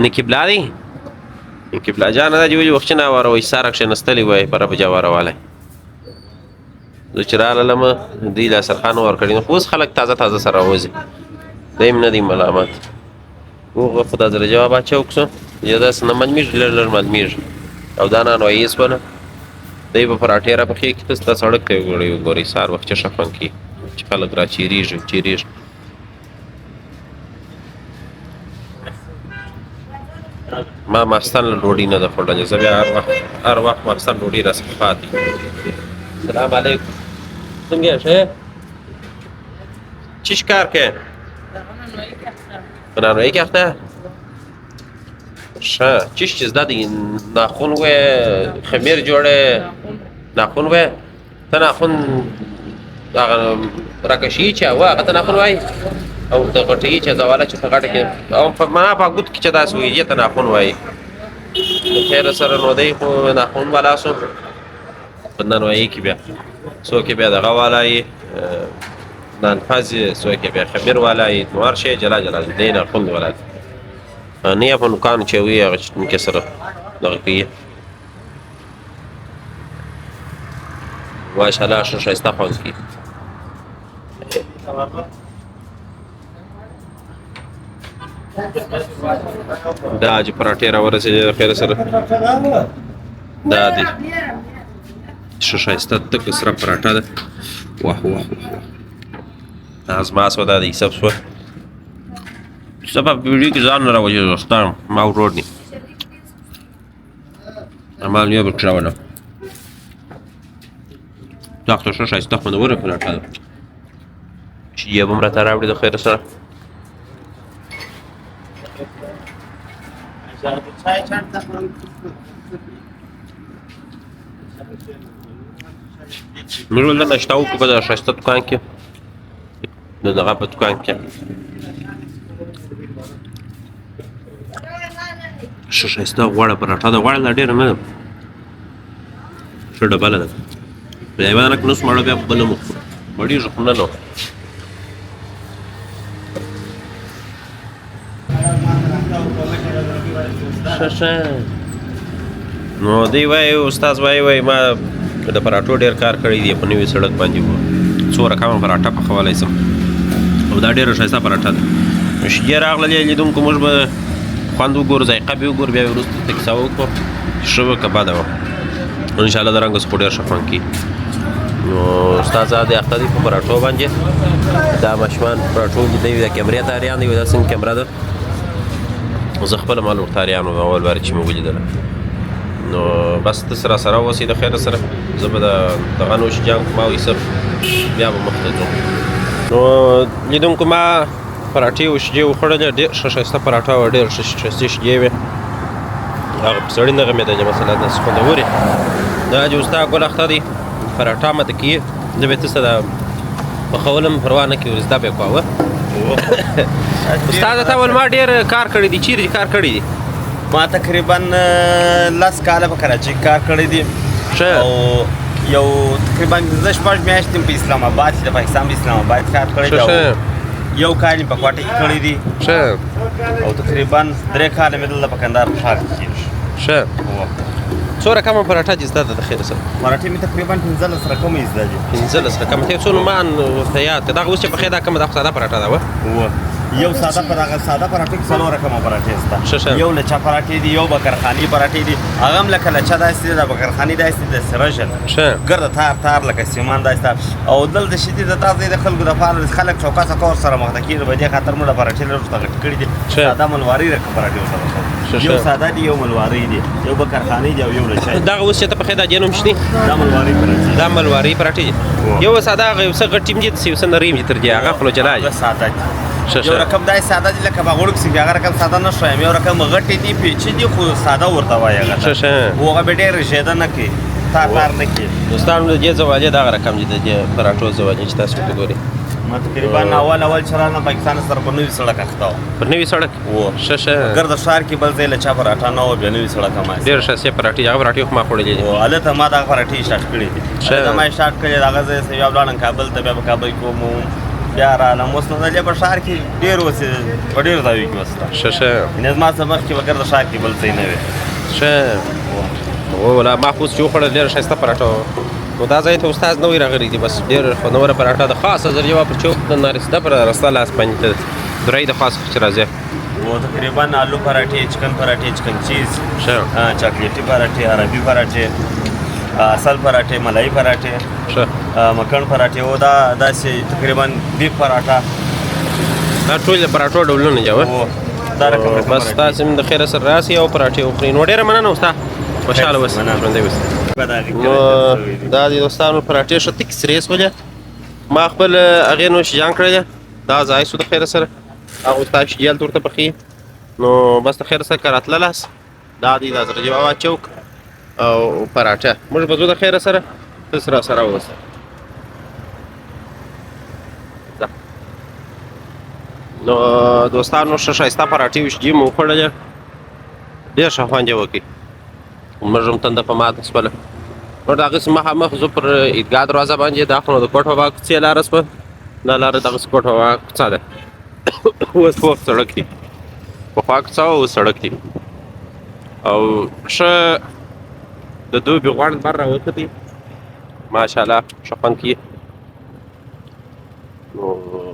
[SPEAKER 1] نقیبلا دی نقیبلا جانه دا چې وایي وخت چې نه واروئ ساره کښېنستلې وایي بره به جوارولی زه چې راللم دوی له سرخان ورکړي نو خو اوس خلک تازه تازه سره راوځي دی هم نه دی ملامت هغه خو دا زره جواب اچوک سو یا داسې نه معلومېږي لږ لږ معلومېږي او دا نانوایي سوله دی به پراټې راپخې کړي ته ستا سړک ته وګورئ سهار وخت چې ښه خوند کوي چې خلک را چیرېږي ما ماخستن له ډوډۍ نه ده خوړلې زه بیا هر وخت ماخستن ډوډۍ راڅخه پاتې سلام علیکم څنګه یې ښه چی کار کوې په نانوایي کې اخته ښه چیش چې زده دی ناخون وی خمیر جوړې ناخون وی ته ناخون هغه راکشي چې هغه هغه ته ناخون وایي او د غټۍ چې زواله چې په غټه کې او په ما په ګوت کې چې داسې وي دې ته ناخون وایي د خیر سره نو دی خو ناخون والا سو په نانوایي کې بیا څوک یې بیا دغه والا یې نانفاز یې څوک یې بیا خمیر والا یې نو هر شی جلا جلا دی ناخون والا دی نه یې په نوکان چې وي هغه کې سره دغه کوي ماشاءالله ښه ښایسته خوند کوي دا چې پراټې راورسېدې د خیر سره دا دی ښه ښایسته تکه سره پراټه ده واه واه واه دا زما سوه دا د حساب سوه زه په ویډیو کې ځان نه راوځي دوستان ما ورور دي عمل یې به کړونه دا خو ښه ښایسته خوندوره پراټه ده چې یې به م راته راوړي د خیر سره موږ دلته ناشته وکړو په دغه ښایسته دوکان کې د دغه په دوکان کې ښه ښایسته غوړه پراټه ده غوړه لا ډېره نه ده ښه ډبله ده پرېمانه که نه سو مړه بیا په بله مو خورو مړېږي خو نه نو ښه نو دی وایي استاد وایي ما د پراټو ډېر کار کړی دی په نوي سړک باندې و څو رقمه پراټه پخولی سم او دا ډېره ښایسته پراټه ده نو شیدې راغللې لیدونکو موږ به خوند وګورو ذایقه به وګورو بیا وروسته ته کیسه وکړو ښه وه که بده وه انشاءالله د رنګ خو ډېر ښه خوند کوي نو استاد د اخته دی په پراټو باندې دا ماشومان پراټو لیدوي د کیمرې تاریان دی دا څنګه کیمره ده زه خپله معلوم تاریان وم اول بار چې مې ولیدله نو بس ته سره اوسئ د خیره سره زه به دغه نوش جان کوم او یوسف بیا به مخته ځو نو لیدونکو ما پراټې او شیدې وخوړلې ډېر ښه ښایسته پراټه وه ډېر ښایستې شیدې وې هغه په سړي نغمېده چې مثلا داسې خوندورې دا چې ستا ګل اخته دی پراټه ماته کیې زه به یې ته څه د پخولم پروا نه کوي زده به یې کوه استاده تا ول ما ډېر کار کړی دی چیرې کار کړی دی
[SPEAKER 2] ما تقریبا 10 کاله په کراچۍ کار کړی دی او یو تقریبا 10 میاشتې په اسلام آباد کې د پاکستان په اسلام آباد کار کړی دی یو کال په کوټه کې کړی دی او تقریبا 3 کاله مې دلته په کندهار ښار کې
[SPEAKER 1] ښه څو رقمه پراټه دې زده ده د خیر سره
[SPEAKER 2] پراټې مې تقریبا 15 رقمه یې زده دي
[SPEAKER 1] 15 رقمه ته څو نومان ورته یاد دغه اوس چې پخې دا کومه د ساده پراټه ده
[SPEAKER 2] یو ساده پراټه کې څلور رقمه پراټې سته یو لچا پراټې دي یو بکرخاني پراټې دي هغه هم لکه لچا داسې ده بکرخاني داسې د سرژل ګرده تار لکه سیمان داسې او دلته شدید د تاسې د خلکو دپاره خلک چوکاڅه کور سره مخ ته کېږي په دې خاطر موږ د پراټې لږ ورته غټ کړي دي ساده ملواري رقم پراټې ورته یو ساده دي یو ملواري دي یو بکرخاني دي او یو لچا
[SPEAKER 1] دغه اوس چې ته پخې دا جنوم شتي
[SPEAKER 2] دا
[SPEAKER 1] ملواري پراټې یو ساده هغه یو څه غټیم دي یو څه نریم دي تر دې هغه خو جلا دي
[SPEAKER 2] ساده دي یو رقم دای ساده دي لکه باغوړک سي هغه رقم ساده نه شوی یو رقم غټي دي پیچ دي خو ساده ورته وایي هغه
[SPEAKER 1] هغه
[SPEAKER 2] به ډېر ژیده نه کوي تار نه کېږي.
[SPEAKER 1] دوستانو د دې زواجې دغه رقم دي د دې پراټو زواجې چې تاسو ورته ګورئ.
[SPEAKER 2] ما تقریبا اول چلانه پاکستان سره په نوي سړک اخته و.
[SPEAKER 1] پر نوي سړک
[SPEAKER 2] و
[SPEAKER 1] ښه
[SPEAKER 2] ګرد ښار کې بل ځای له چا پراټا نه و بیا نوي سړک هم
[SPEAKER 1] ډېر ښایسته پراټې هغه پراټې خو ما خوړلې دي.
[SPEAKER 2] هلته ما دغه پراټې سټارټ کړې دي. هلته ما سټارټ کړې هغه ځای بیا ولاړم کابل ته بیا په کابل کې وم بیا رالم اوس نو دلې په ښار کې ډېر اوسې په ډېر ځایو کې اوسته
[SPEAKER 1] ښه
[SPEAKER 2] یعنې زما څه مخکې به ګرد ښار کې بل ځای نه وی.
[SPEAKER 1] ښه ولا ما خو اوس چې وخوړل ډېره ښایسته پراټه وه. نو دا ځای ته استاد نوی راغلی دی بس ډېر خوندوره پراټه ده خاصه ذریعه په چوک د نارسته پر رسته لاس باندې ته درې د خاص چې راځي
[SPEAKER 2] و تقریبا آلو پراټې چکن پراټې چکن چیز چاکلیټي پراټې عربي پراټې اصل پراټې ملای پراټې مکھن پراټې او دا داسې تقریبا بیف پراټه
[SPEAKER 1] دا ټول پراټو ډولونه دي
[SPEAKER 2] دا رقم
[SPEAKER 1] بس تاسو د خیره سره راسي او پراټې وخورئ نو ډېره مننه استاد خوشحاله اوسئ ژوندی اوسئ. نو دا د دوستانو پراټې ښه تکې سرې شولې ما خپل هغې نوشجان کړی دا ځای شو د خیره سره هغه استاد شیدې هلته ورته پخوي نو بس د خیره سره که راتللاست دا دی دا زرجي بابا چوک او پراټه موږ به ځو د خیره سره تاسو راسره اوسئ. نو دوستانو ښه ښایسته پراټې وشجې مو وخوړلې ډېر ښه خوند یې وکړي موږ هم تنده په ماته شوله. نو د هغسې مخامخ زه پر عیدګاه دروازه باندې دا خو نو د کوټ هوا کوڅې لاره شوه دا لاره دغسې کوټ هوا کوڅه ده اوس پوخ سړک دی پخوا کوڅه وه اوس سړک دی او ښه د دوبي غوڼ بر راوختی ماشاءالله ښه خوند کوي. نو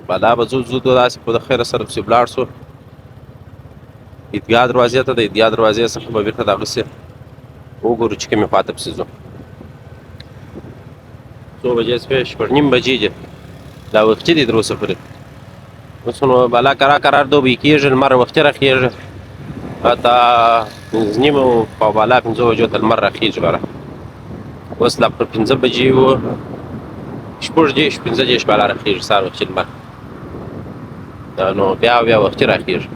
[SPEAKER 1] بالا به ځو داسې په د خیره سره پسې ولاړ شو عیدګاه دروازې ته د عیدګاه دروازې څخه به بېرته دغسې وګورو چې کومې خواته پسې ځو. څو بجې شوې شپږ نیم بجې دي دا وختي دي تر اوسه پورې اوس نو بالا کرار دوبی کېږي لمر وختي راخېږي حتی پنځه نیمه په بالا 5 بجو ته لمر راخېږي باره اوس لا پر 5 بجې و 6 5 دېرش بالا راخېږي سهار وختي لمر نو بیا وختي راخېږي.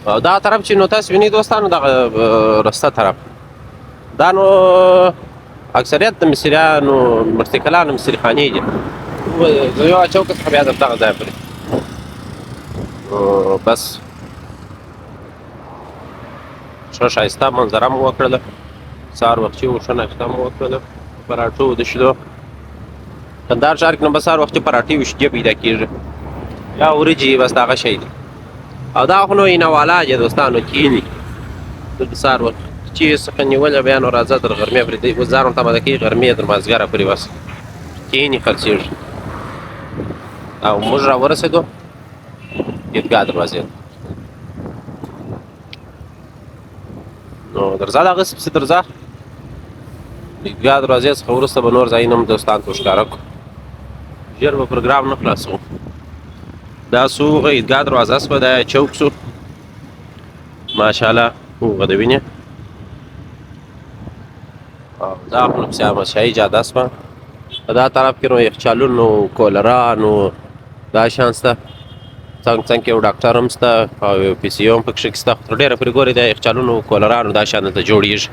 [SPEAKER 1] او دا طرف چې نو تاسو وینئ دوستانو دغه رسته طرف دا نو اکثریت د مصریانو مرتکلانو مصریخانې دي زه یو چوک څخه بیا د دغه ځای پورې بس ښه ښایسته منظره مو وکړله سهار وختي و ښه ناشته مو وکړله پراټو د شیدو کندهار ښار کې نو بس سهار وختي پراټې وشجې پیدا کېږي یا وریجې بس دغه شی دی او دا خو نو اینوالا دي دوستانو کینی د سهار وخت چې څخه نیولی بیا نو راځه تر غرمې پورې دی اوس ځان ورته مده کوي غرمې تر مازدیګره پورې بس کینی خرڅېږي او موږ راورسېدو عیدګاه دروازې نو درځه دغسې پسې درځه عیدګاه دروازې څخه وروسته به نور ځایونه هم دوستانو ته ښکاره کړو ژر به پروګرام نه خلاصوو. دا سو عیدګاه دروازه شوه دا چوک شو ماشاءالله هغه د وینې او دا خو نو پسې احمدشاهي جاده شوه په دا طرف کې نو یخچالونو کولرانو دا شیان شته څنګ کې یو ډاکټر هم شته او یو پي سي او هم پکښې کې شته تر ډېره پورې ګورئ دا یخچالونو کولرانو دا شیان دلته جوړېږي.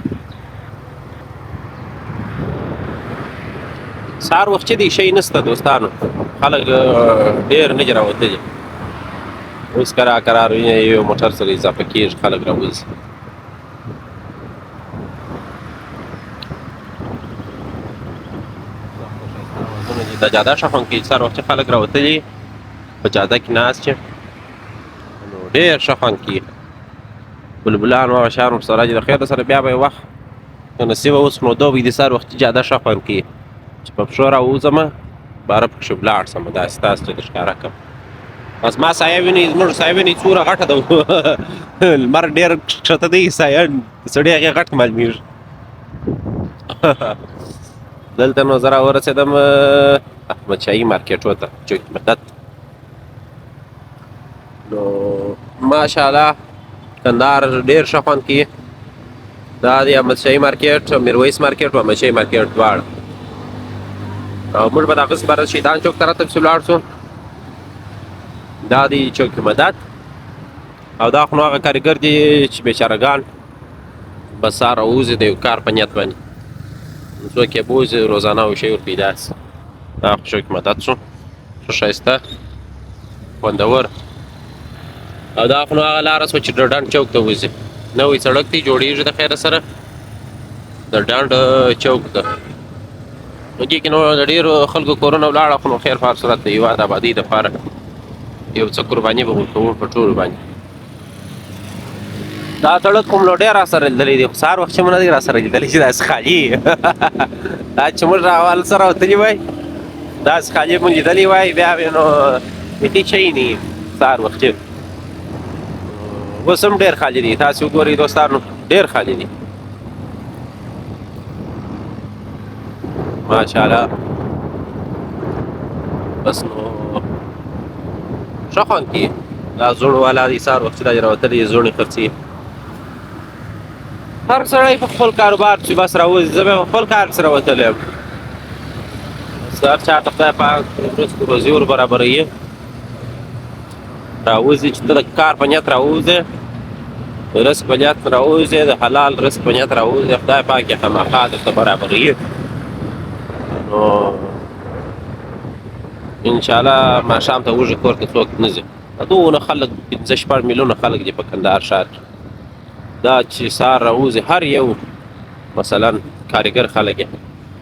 [SPEAKER 1] سهار وختي دی شی نشته دوستانو خلک ډېر نه دي راوتلي اوس کرار یو موټر سره اضافه کېږي خلک راوځي. دا جاده ښه خوند کوي سهار وختي خلک راوتلي په جاده کې ناست چې نو ډېر ښه خوند کوي بلبلان هغه شیان ورسره دي د خیر سره بیا به یې وخت که نصیبه اوس نو دوبی د سهار وختي جاده ښه خوند کوي چې په پښو راووځمه باره پکښې ولاړ شم داسې تاسو ته د ښکاره کړم بس ما سایه وینئ زموږ سایه وینئ څومره غټه ده لمر ډېر ښکته دی سایه د سړي هغې غټ معلومېږي دلته نو زه راورسېدم احمدشاهي مارکېټو ته چوک مدت نو ماشاءالله کندهار ډېر ښه خوند کوي دا د احمدشاهي مارکېټ میرویس مارکېټ او احمدشاهي مارکېټ دواړه او موږ به دغسې بره شیطان چوک طرف ته پسې ولاړ شو دا دی چوک مدت او دا خو نو هغه کارګر دي چې بېچارهګان بس سهار راوځي د یو کار په نیت باندې نو څوک یې بوځي روزانه یو شی ور پیدا سي دا خو شوک مدد شو ښه ښایسته خوندور او دا خو نو هغه لاره سوه چې د ډنډ چوک ته وځي نوی سړک دی جوړېږي د خیره سره د ډنډ چوک ته نو دې کې نو د ډېرو خلکو کورونه ولاړه خو نو خیر په هر صورت د هېواد ابادۍ دپاره یو څه قرباني به ورکوو په ټولو باندې دا سړک خو نو ډېر راسره لیدلی دی خو سهار وخت چې مو نه دی راسره لیدلی چې داسې خالي دا چې موږ راوال سره وتلي وای داسې خالي مو لیدلی وای بیا بیا نو هېڅ شی نه وي سهار وخت چې اوس هم ډېر خالي دي تاسې وګورئ دوستانو ډېر خالي دي ماشاءالله بس نو ښه خوند کوي دا زوړ والا دی سهار وخت چې دا راوتلی یې زوړې خرڅې هر سړی په خپل کاروبار چې بس راوځي زه بیا په خپل کار پسې راوتلی یم بس هر چا ته خدای پاک رزق روزي ور برابروي راوځي چې ته د کار په نیت راوځې د رزق په نیت راوځې د حلال رزق په نیت راوځې خدای پاک یې خامخا درته برابروي نو انشاءالله ماښام ته وږي کور ته څوک نه ځي دونه خلک 15-16 میلیونه خلک دي په کندهار ښار کې دا چې سهار راوځي هر یو مثلا کارګر خلک یې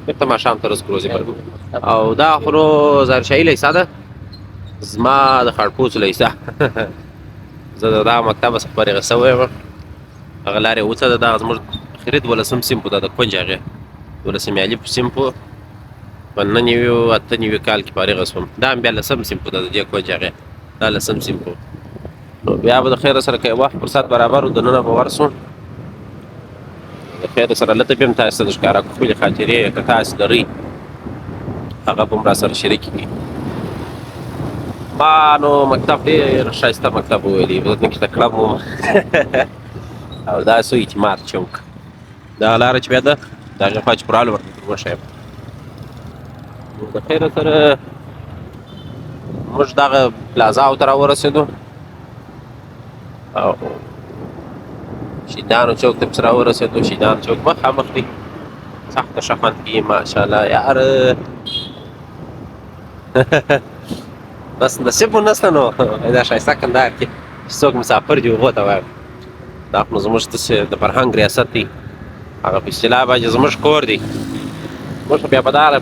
[SPEAKER 1] بېرته ماښام ته رزق روزي برابروي او دا خو نو ظاهرشاهي لیسه ده زما د خړپوڅو لیسه زه د دغه مکتب څخه فارغه سوی یم هغه لارې اوڅه ده دغه زموږ اخري 12 سیمپو ده د کونج هغې 12 الف سیمپو په 99 کال کې فارغه شوم دا هم بیا 10 سیمپو ده د دې کونج هغې دا 10 سیمپو نو بیا به د خیره سره که وخت فرصت برابر و دننه به ورسو د خیره سره لته بیا هم تاسې ته د ښکاره کړو خپلې خاطرې که تاسې لرئ هغه به هم راسره شریکې کړي ما نو مکتب ډېر ښایسته مکتب وویلي زه پکې تکړه وم او دا سو اعتماد چوک دغه لاره چې بیا ده د هغې خوا چې پرهال ورته در وښیم نو د خیره سره موږ دغه پلازاو ته راورسېدو او شیدانو چوک ته پسې راورسېدو شیدانو چوک مخامخ دی سخته ښه خوند کوي ماشاءالله یاره بس نصیب مو نشته نو دا ښایسته کندهار کې چې څوک مسافر دي هغو ته وایم دا خو نو زموږ داسې د فرهنګ ریاست دی هغه په اصطلاح باندې زموږ کور دی موږ خو بیا په دغه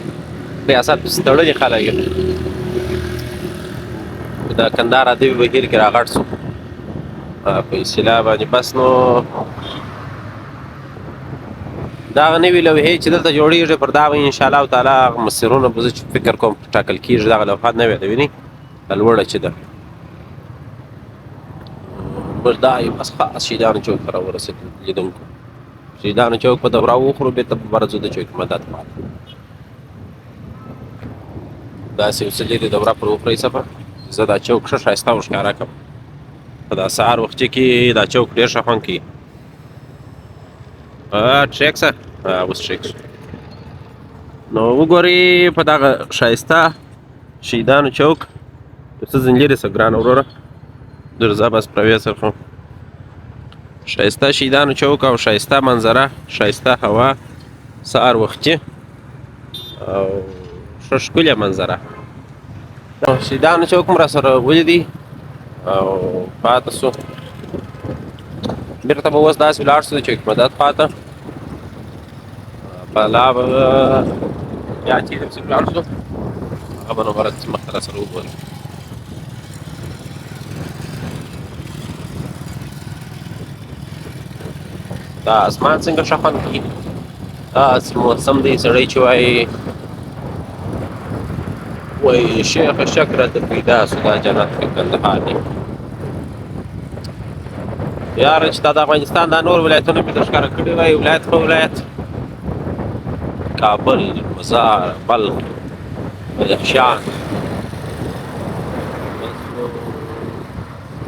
[SPEAKER 1] ریاست پسې تړلي خلک یو د کندهار ادبي بهیر کې راغټ سو په اصطلاح باندې بس نو دغه نوي لوحې چې دلته جوړېږي پر دا به انشاءالله تعالی هغه مسیرونه به زه چې فکر کوم ټاکل کېږي دغه لوحات نوې ده وینې لوړه چې ده موږ دا یو بس خاص شیدانو چوک ته راورسېدو لیدونکو شیدانو چوک په دورا وخورو بېرته په برځو د چوک مدد پاته داسې یو څه لرې دوره پر وخورئ سفر زه دا چوک ښه ښایسته او ښکاره کړم په دا سهار وختي کې دا چوک ډېر ښه خوند کوي ټریک سه اوس ټریک شو نو وګورئ په دغه ښایسته شهیدانو چوک یو څه ځینې لرې شه ګرانه وروره درځه بس پروې سره خو ښایسته شهیدانو چوک او ښایسته منظره ښایسته هوا سهار وختي او ښه ښکلې منظره شهیدانو چوک مو راسره ولیدي او پاته سو بېرته به اوس داسې ولاړ سو د چوک مدد خواته په لا به بیا چېرې پسې ولاړ سو هغه به نو مخته راسره وګورئ دا اسمان څنګه ښه خوند کوي داسې موسم دی سړی چې وایي وایي شیخ شک راته پیدا سو دا جنت کې کندهار دی یاره چې دا د افغانستان دا نور ولایتونه مې در ښکاره کړي وای ولایت په ولایت کابل مزار بلخ بدخشان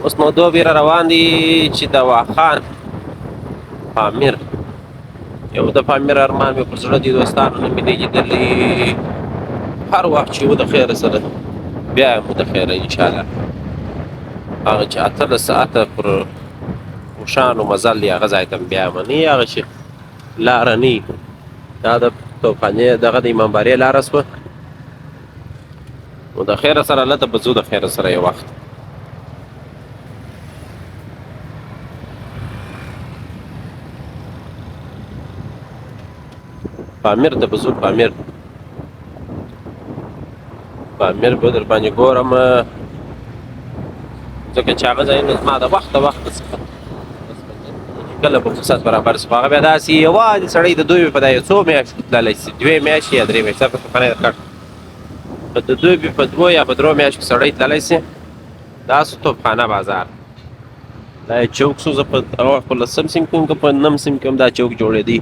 [SPEAKER 1] اوس نو دو بیره روان دي چې د واخان پامیر یو د پامیر ارمان مې پر زړه دي دوستانو نه مې دی لیدلي هر وخت چې و د خیره سره بیا یم د خیره انشاءالله هغه چې 18 ساعته پر اوښانو مزل دی هغه ځای ته بیا مني هغه چې لاره نه وي دا د توپخانې دغه د امامبارې لاره شوه نو د خیره سره هلته به ځو د خیره سره یو وخت پامیر ته به ځو پامیر به در باندې ګورم ځکه چې هغه ځایونه زما د وخت څخه کله به فرصت برابر شي خو هغه بیا داسې یوازې سړی د دوبي په دا یو څو میاشتې تللی شي 2 میاشتې یا 3 میاشتې په توپخانې درکړ د دوبي په 2 یا په 3 میاشتو کې سړی تللی شي دا سو توپخانه بازار دا یې چوک سو زه په 15 سیم کې هم که په 9 سیم کې هم دا چوک جوړېدی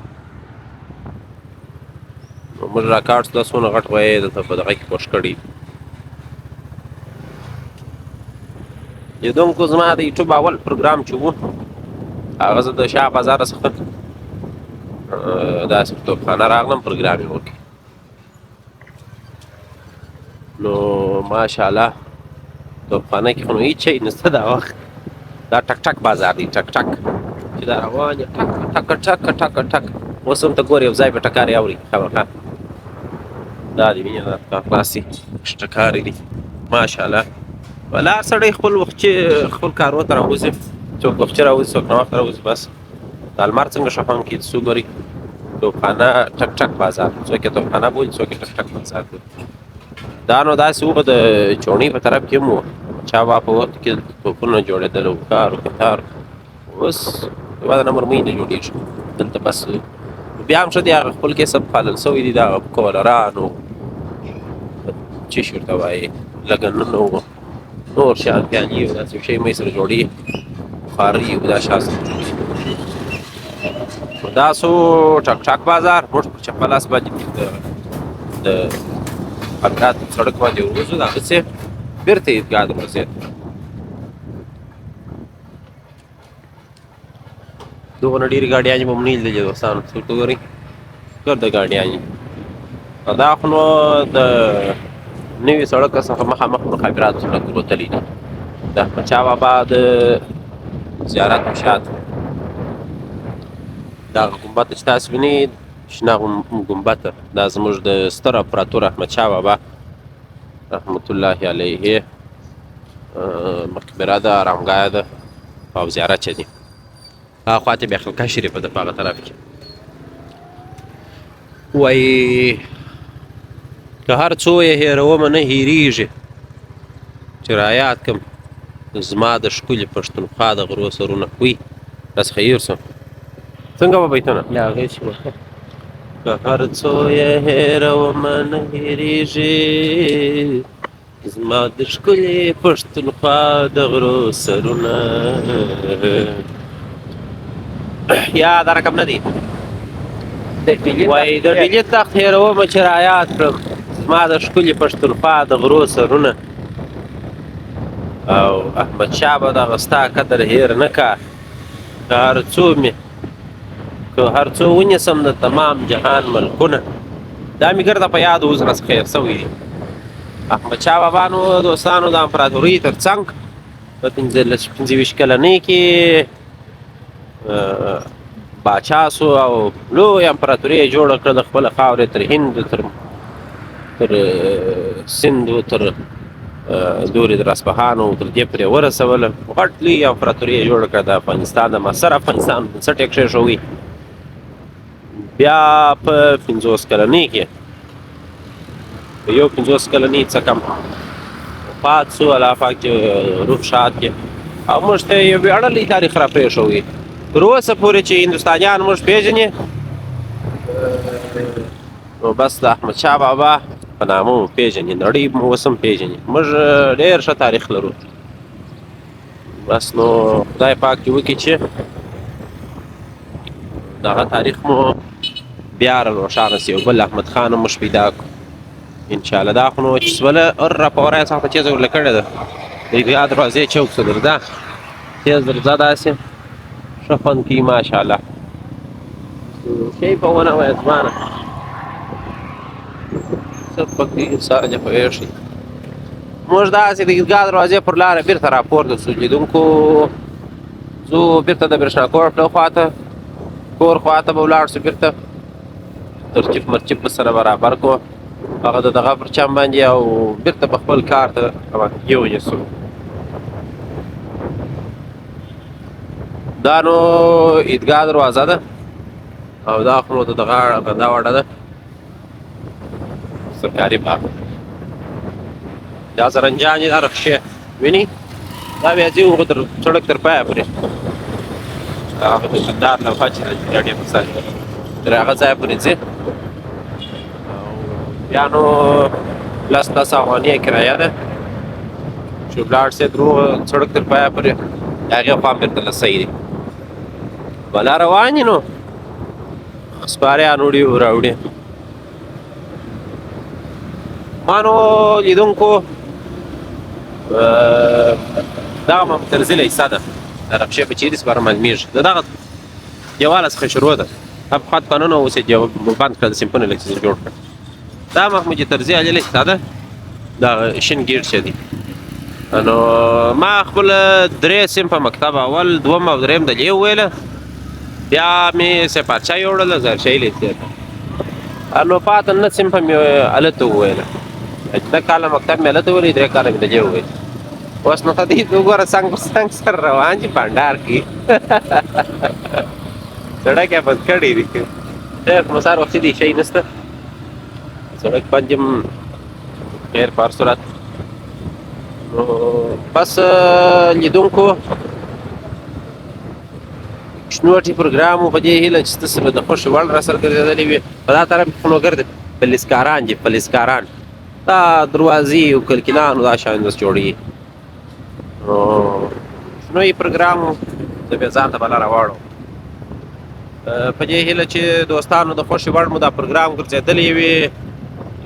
[SPEAKER 1] نو موږ راکارډ دا څونه غټ وی دلته په دغه کې کوش کړي لیدونکو زما د یوټیوب اول پروګرام چې و هغه زه د شاه بازار څخه داسې په توپخانه راغلم پروګرام یې وکړ نو ماشاءالله توپخانه کې خو نو هېڅ شی نشته دا وخت دا ټک ټک بازار دی ټک ټک چې دا روان یې ټک ټک ټک ټک ټک اوس هم ته ګورې یو ځای په ټکارې اوري خبرخان دا دی وینې دا خلاصې ټکارې دي ماشاءالله ولا سړی خپل وخت چې خپل کارو ته راوځي څوک وخت راوځي څوک ناوخته راوځي بس د المار څنګه شفام کې څو ګوري توپخانه ټک ټک بازار څوک یې توپخانه بولي څوک یې ټک ټک بازار بولي دا نو داسې و د چوڼۍ په طرف کې هم و چا وا په وخت کې توپونه جوړېدل و کار و کتار اوس یوازې نمبر مۍ نه جوړېږي دلته بس بیا هم ښه دی هغه خپل کسب پالل سوی دي دا کولران و چې شي ورته وایي لګنونه و نور شیان پیاني و داسې شی مۍ سره جوړي بخاري و دا شیان سره جوړي دا سو ټک ټک بازار موږ په چپه لاس باندې د عبدالله سړک باندې وروځو د هغه څه بېرته عیدګاه ته ورسېد دومره ډېرې ګاډیانې به م نه لیدلې دوستانو څوک ګورئ ګرده ګاډیانې دا خو نو د نوي سړک څخه مخامخ مخابراتو سړک وتلی دي د احمدشاه بابا د زیارت په شاته دغه ګمبد چې تاسو وینئ شنه ګمبد دا زموږ د ستر امپراتور احمدشاه بابا رحمت الله علیه مقبره ده آرامګاه ده او زیارت چې دی هغه خوا ته بیا خلقه شریفه ده په هغه طرف کې وایي که هر څو یې هېرومه نه هېرېږي چې رایاد کړم زما د ښکلي پښتونخوا د غرو سرونه وي راڅخه هېر سو څنګه به بیتونه که هر څو یې هېرومه نه هېرېږي زما د ښکلي پښتونخوا د غرو سرونه یا دا رقم نه دی وایي د ډیلي تخت هېرومه چې رایاد کړم زما د ښکلي پښتونخوا د غرو سرونه او احمدشاه به دغه ستا قدر هېر نه کا که هر څو ونیسم د تمام جهان ملکونه دا مې ګرده په یاد اوس راڅخه هېر سوی دي احمدشاه بابا نو دوستانو د امپراتورۍ تر څنګ په 15 کلنۍ کې باچا سو او لوی امپراتوري یې جوړه کړه د خپله خاورې تر هند تر سند تر دورې د اصفهان او تر دې پورې ورسوله غټ لوی امپراتوري یې جوړه کړه د افغانستان د معاصر افغانستان بنسټ یې کېښوی بیا په 50 کلنۍ کې په یو 50 کلنۍ څه کم وفات سو الله پاک روح شاد کې او موږ ته یو ویاړلی تاریخ را پرېښوی تر اوسه پورې چې هندوستانیان موږ پېژني نو بس د احمدشاه بابا په نامه مو پېژني نړۍ مو اوس هم پېژني موږ ډېر ښه تاریخ لرو بس نو خدای پاک دې وکړي چې دغه تاریخ مو بیا را روښانه سي او بل احمد خان هم موږ پیدا کړو انشاءالله دا خو نو چې سوله راپوره یې سخته تېزه ورله کړې ده د عیدګاه دروازې چوک څه درځه تېز درځه داسې ښه خوند کوي ماشاءالله شی په ونه وایه ځوانه څه پکې سر دې پوهېږي موږ داسې د عیدګاه دروازې پر لاره بېرته راپورته سو لیدونکو دا څه ښکلي ښکلي ګاډیانې دي دا څه ښکلي ښکلي ګاډیانې دي ماشاءالله ډېر ښه ښکلي ښکلي ګاډیانې دي ډېر ښکلي ښکلي ګاډیانې دي ځو بېرته د برېښنا کوټ خواته کور خواته به ولاړ شو بېرته ترچیف مرچیف به سره برابر کړو هغه د دغه پر چم باندې او بېرته به خپل کار ته یونیسو. دا نو عیدګاه دروازه ده او دا خو نو د دغه غندا واډه ده سرکاري باغ. دا زرنجان یې دا رخشې ویني دا بیا ځي هغه تر سړک تر پایه پورې هغه د کندهار لوحه چې د ډېر مثال تر هغه ځایه پورې ځي او بیا نو لس افغانۍ کرایه ده چې ولاړ سې درو سړک تر پایه پورې د هغې خوا بېرته لسی دی بلا روان یې نو سپاریان وړي راوړي. ما نو لیدونکو دغه مترزله ایسه ده د رقشې په چیرې سپاره معلومېږي د دغه دیواله څخه شروع ده ابخات قانون اوس یې بند کړه د سیمپونه لږ څه جوړ کړه. دا محمود ترزي علي ایسه ده د شین ګیټ چې دی نو ما خپل درې سیم په مکتب اول دوم او درېم د لیو ویله بیا مې سپارچا یوړله زرشۍ لیدې نو پاته نه سیم په مې هلته وویله د کاله مکتب مې هلته ویلې 3 کاله مې د لیو ویل اوس نو ته دې وګوره څنګ په څنګ سره روان دي بانډار کې سړک یې بند کړی دی خیر نو سهار وختي دی شی نشته سړک باندې خیر په هر صورت نو بس لیدونکو شنوټي پروګرام په دې هیله چې ستاسو به د خوښې وړ راسره ګرځېدلې وي په دا طرف خو نو ګرځي پولیسکاران دي پولیسکاران دا دروازې او کلکلان او دا شیان داسې جوړوي نو شنوي پروګرام زه بیا ځان ته به لاره واړو په دې هیله چې دوستانو د خوښې وړ مو دا پروګرام ګرځېدلی وي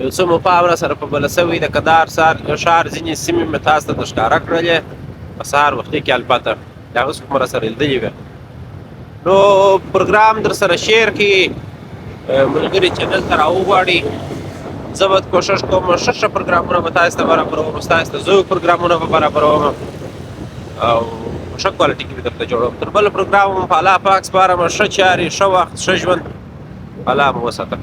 [SPEAKER 1] یو څه مو پام راسره په بله سوي د کندهار ښار ځینې سیمې مې تاسو ته ښکاره کړلې په سهار وختي کې البته دا اوس کوم راسره لیدلې وې نو پروګرام در سره شیر کړي ملګري چینل ته راوغواړي زه به کوشش کوم ښه ښه پروګرامونه به تاسو ته برابروم ستاسو ته زه پروګرامونه به برابروم او ښه کوالټي کې به درته جوړوم تر بل پروګرام په الله پاک سپارم ښه چارې ښه وخت ښه ژوند الله مو وساته.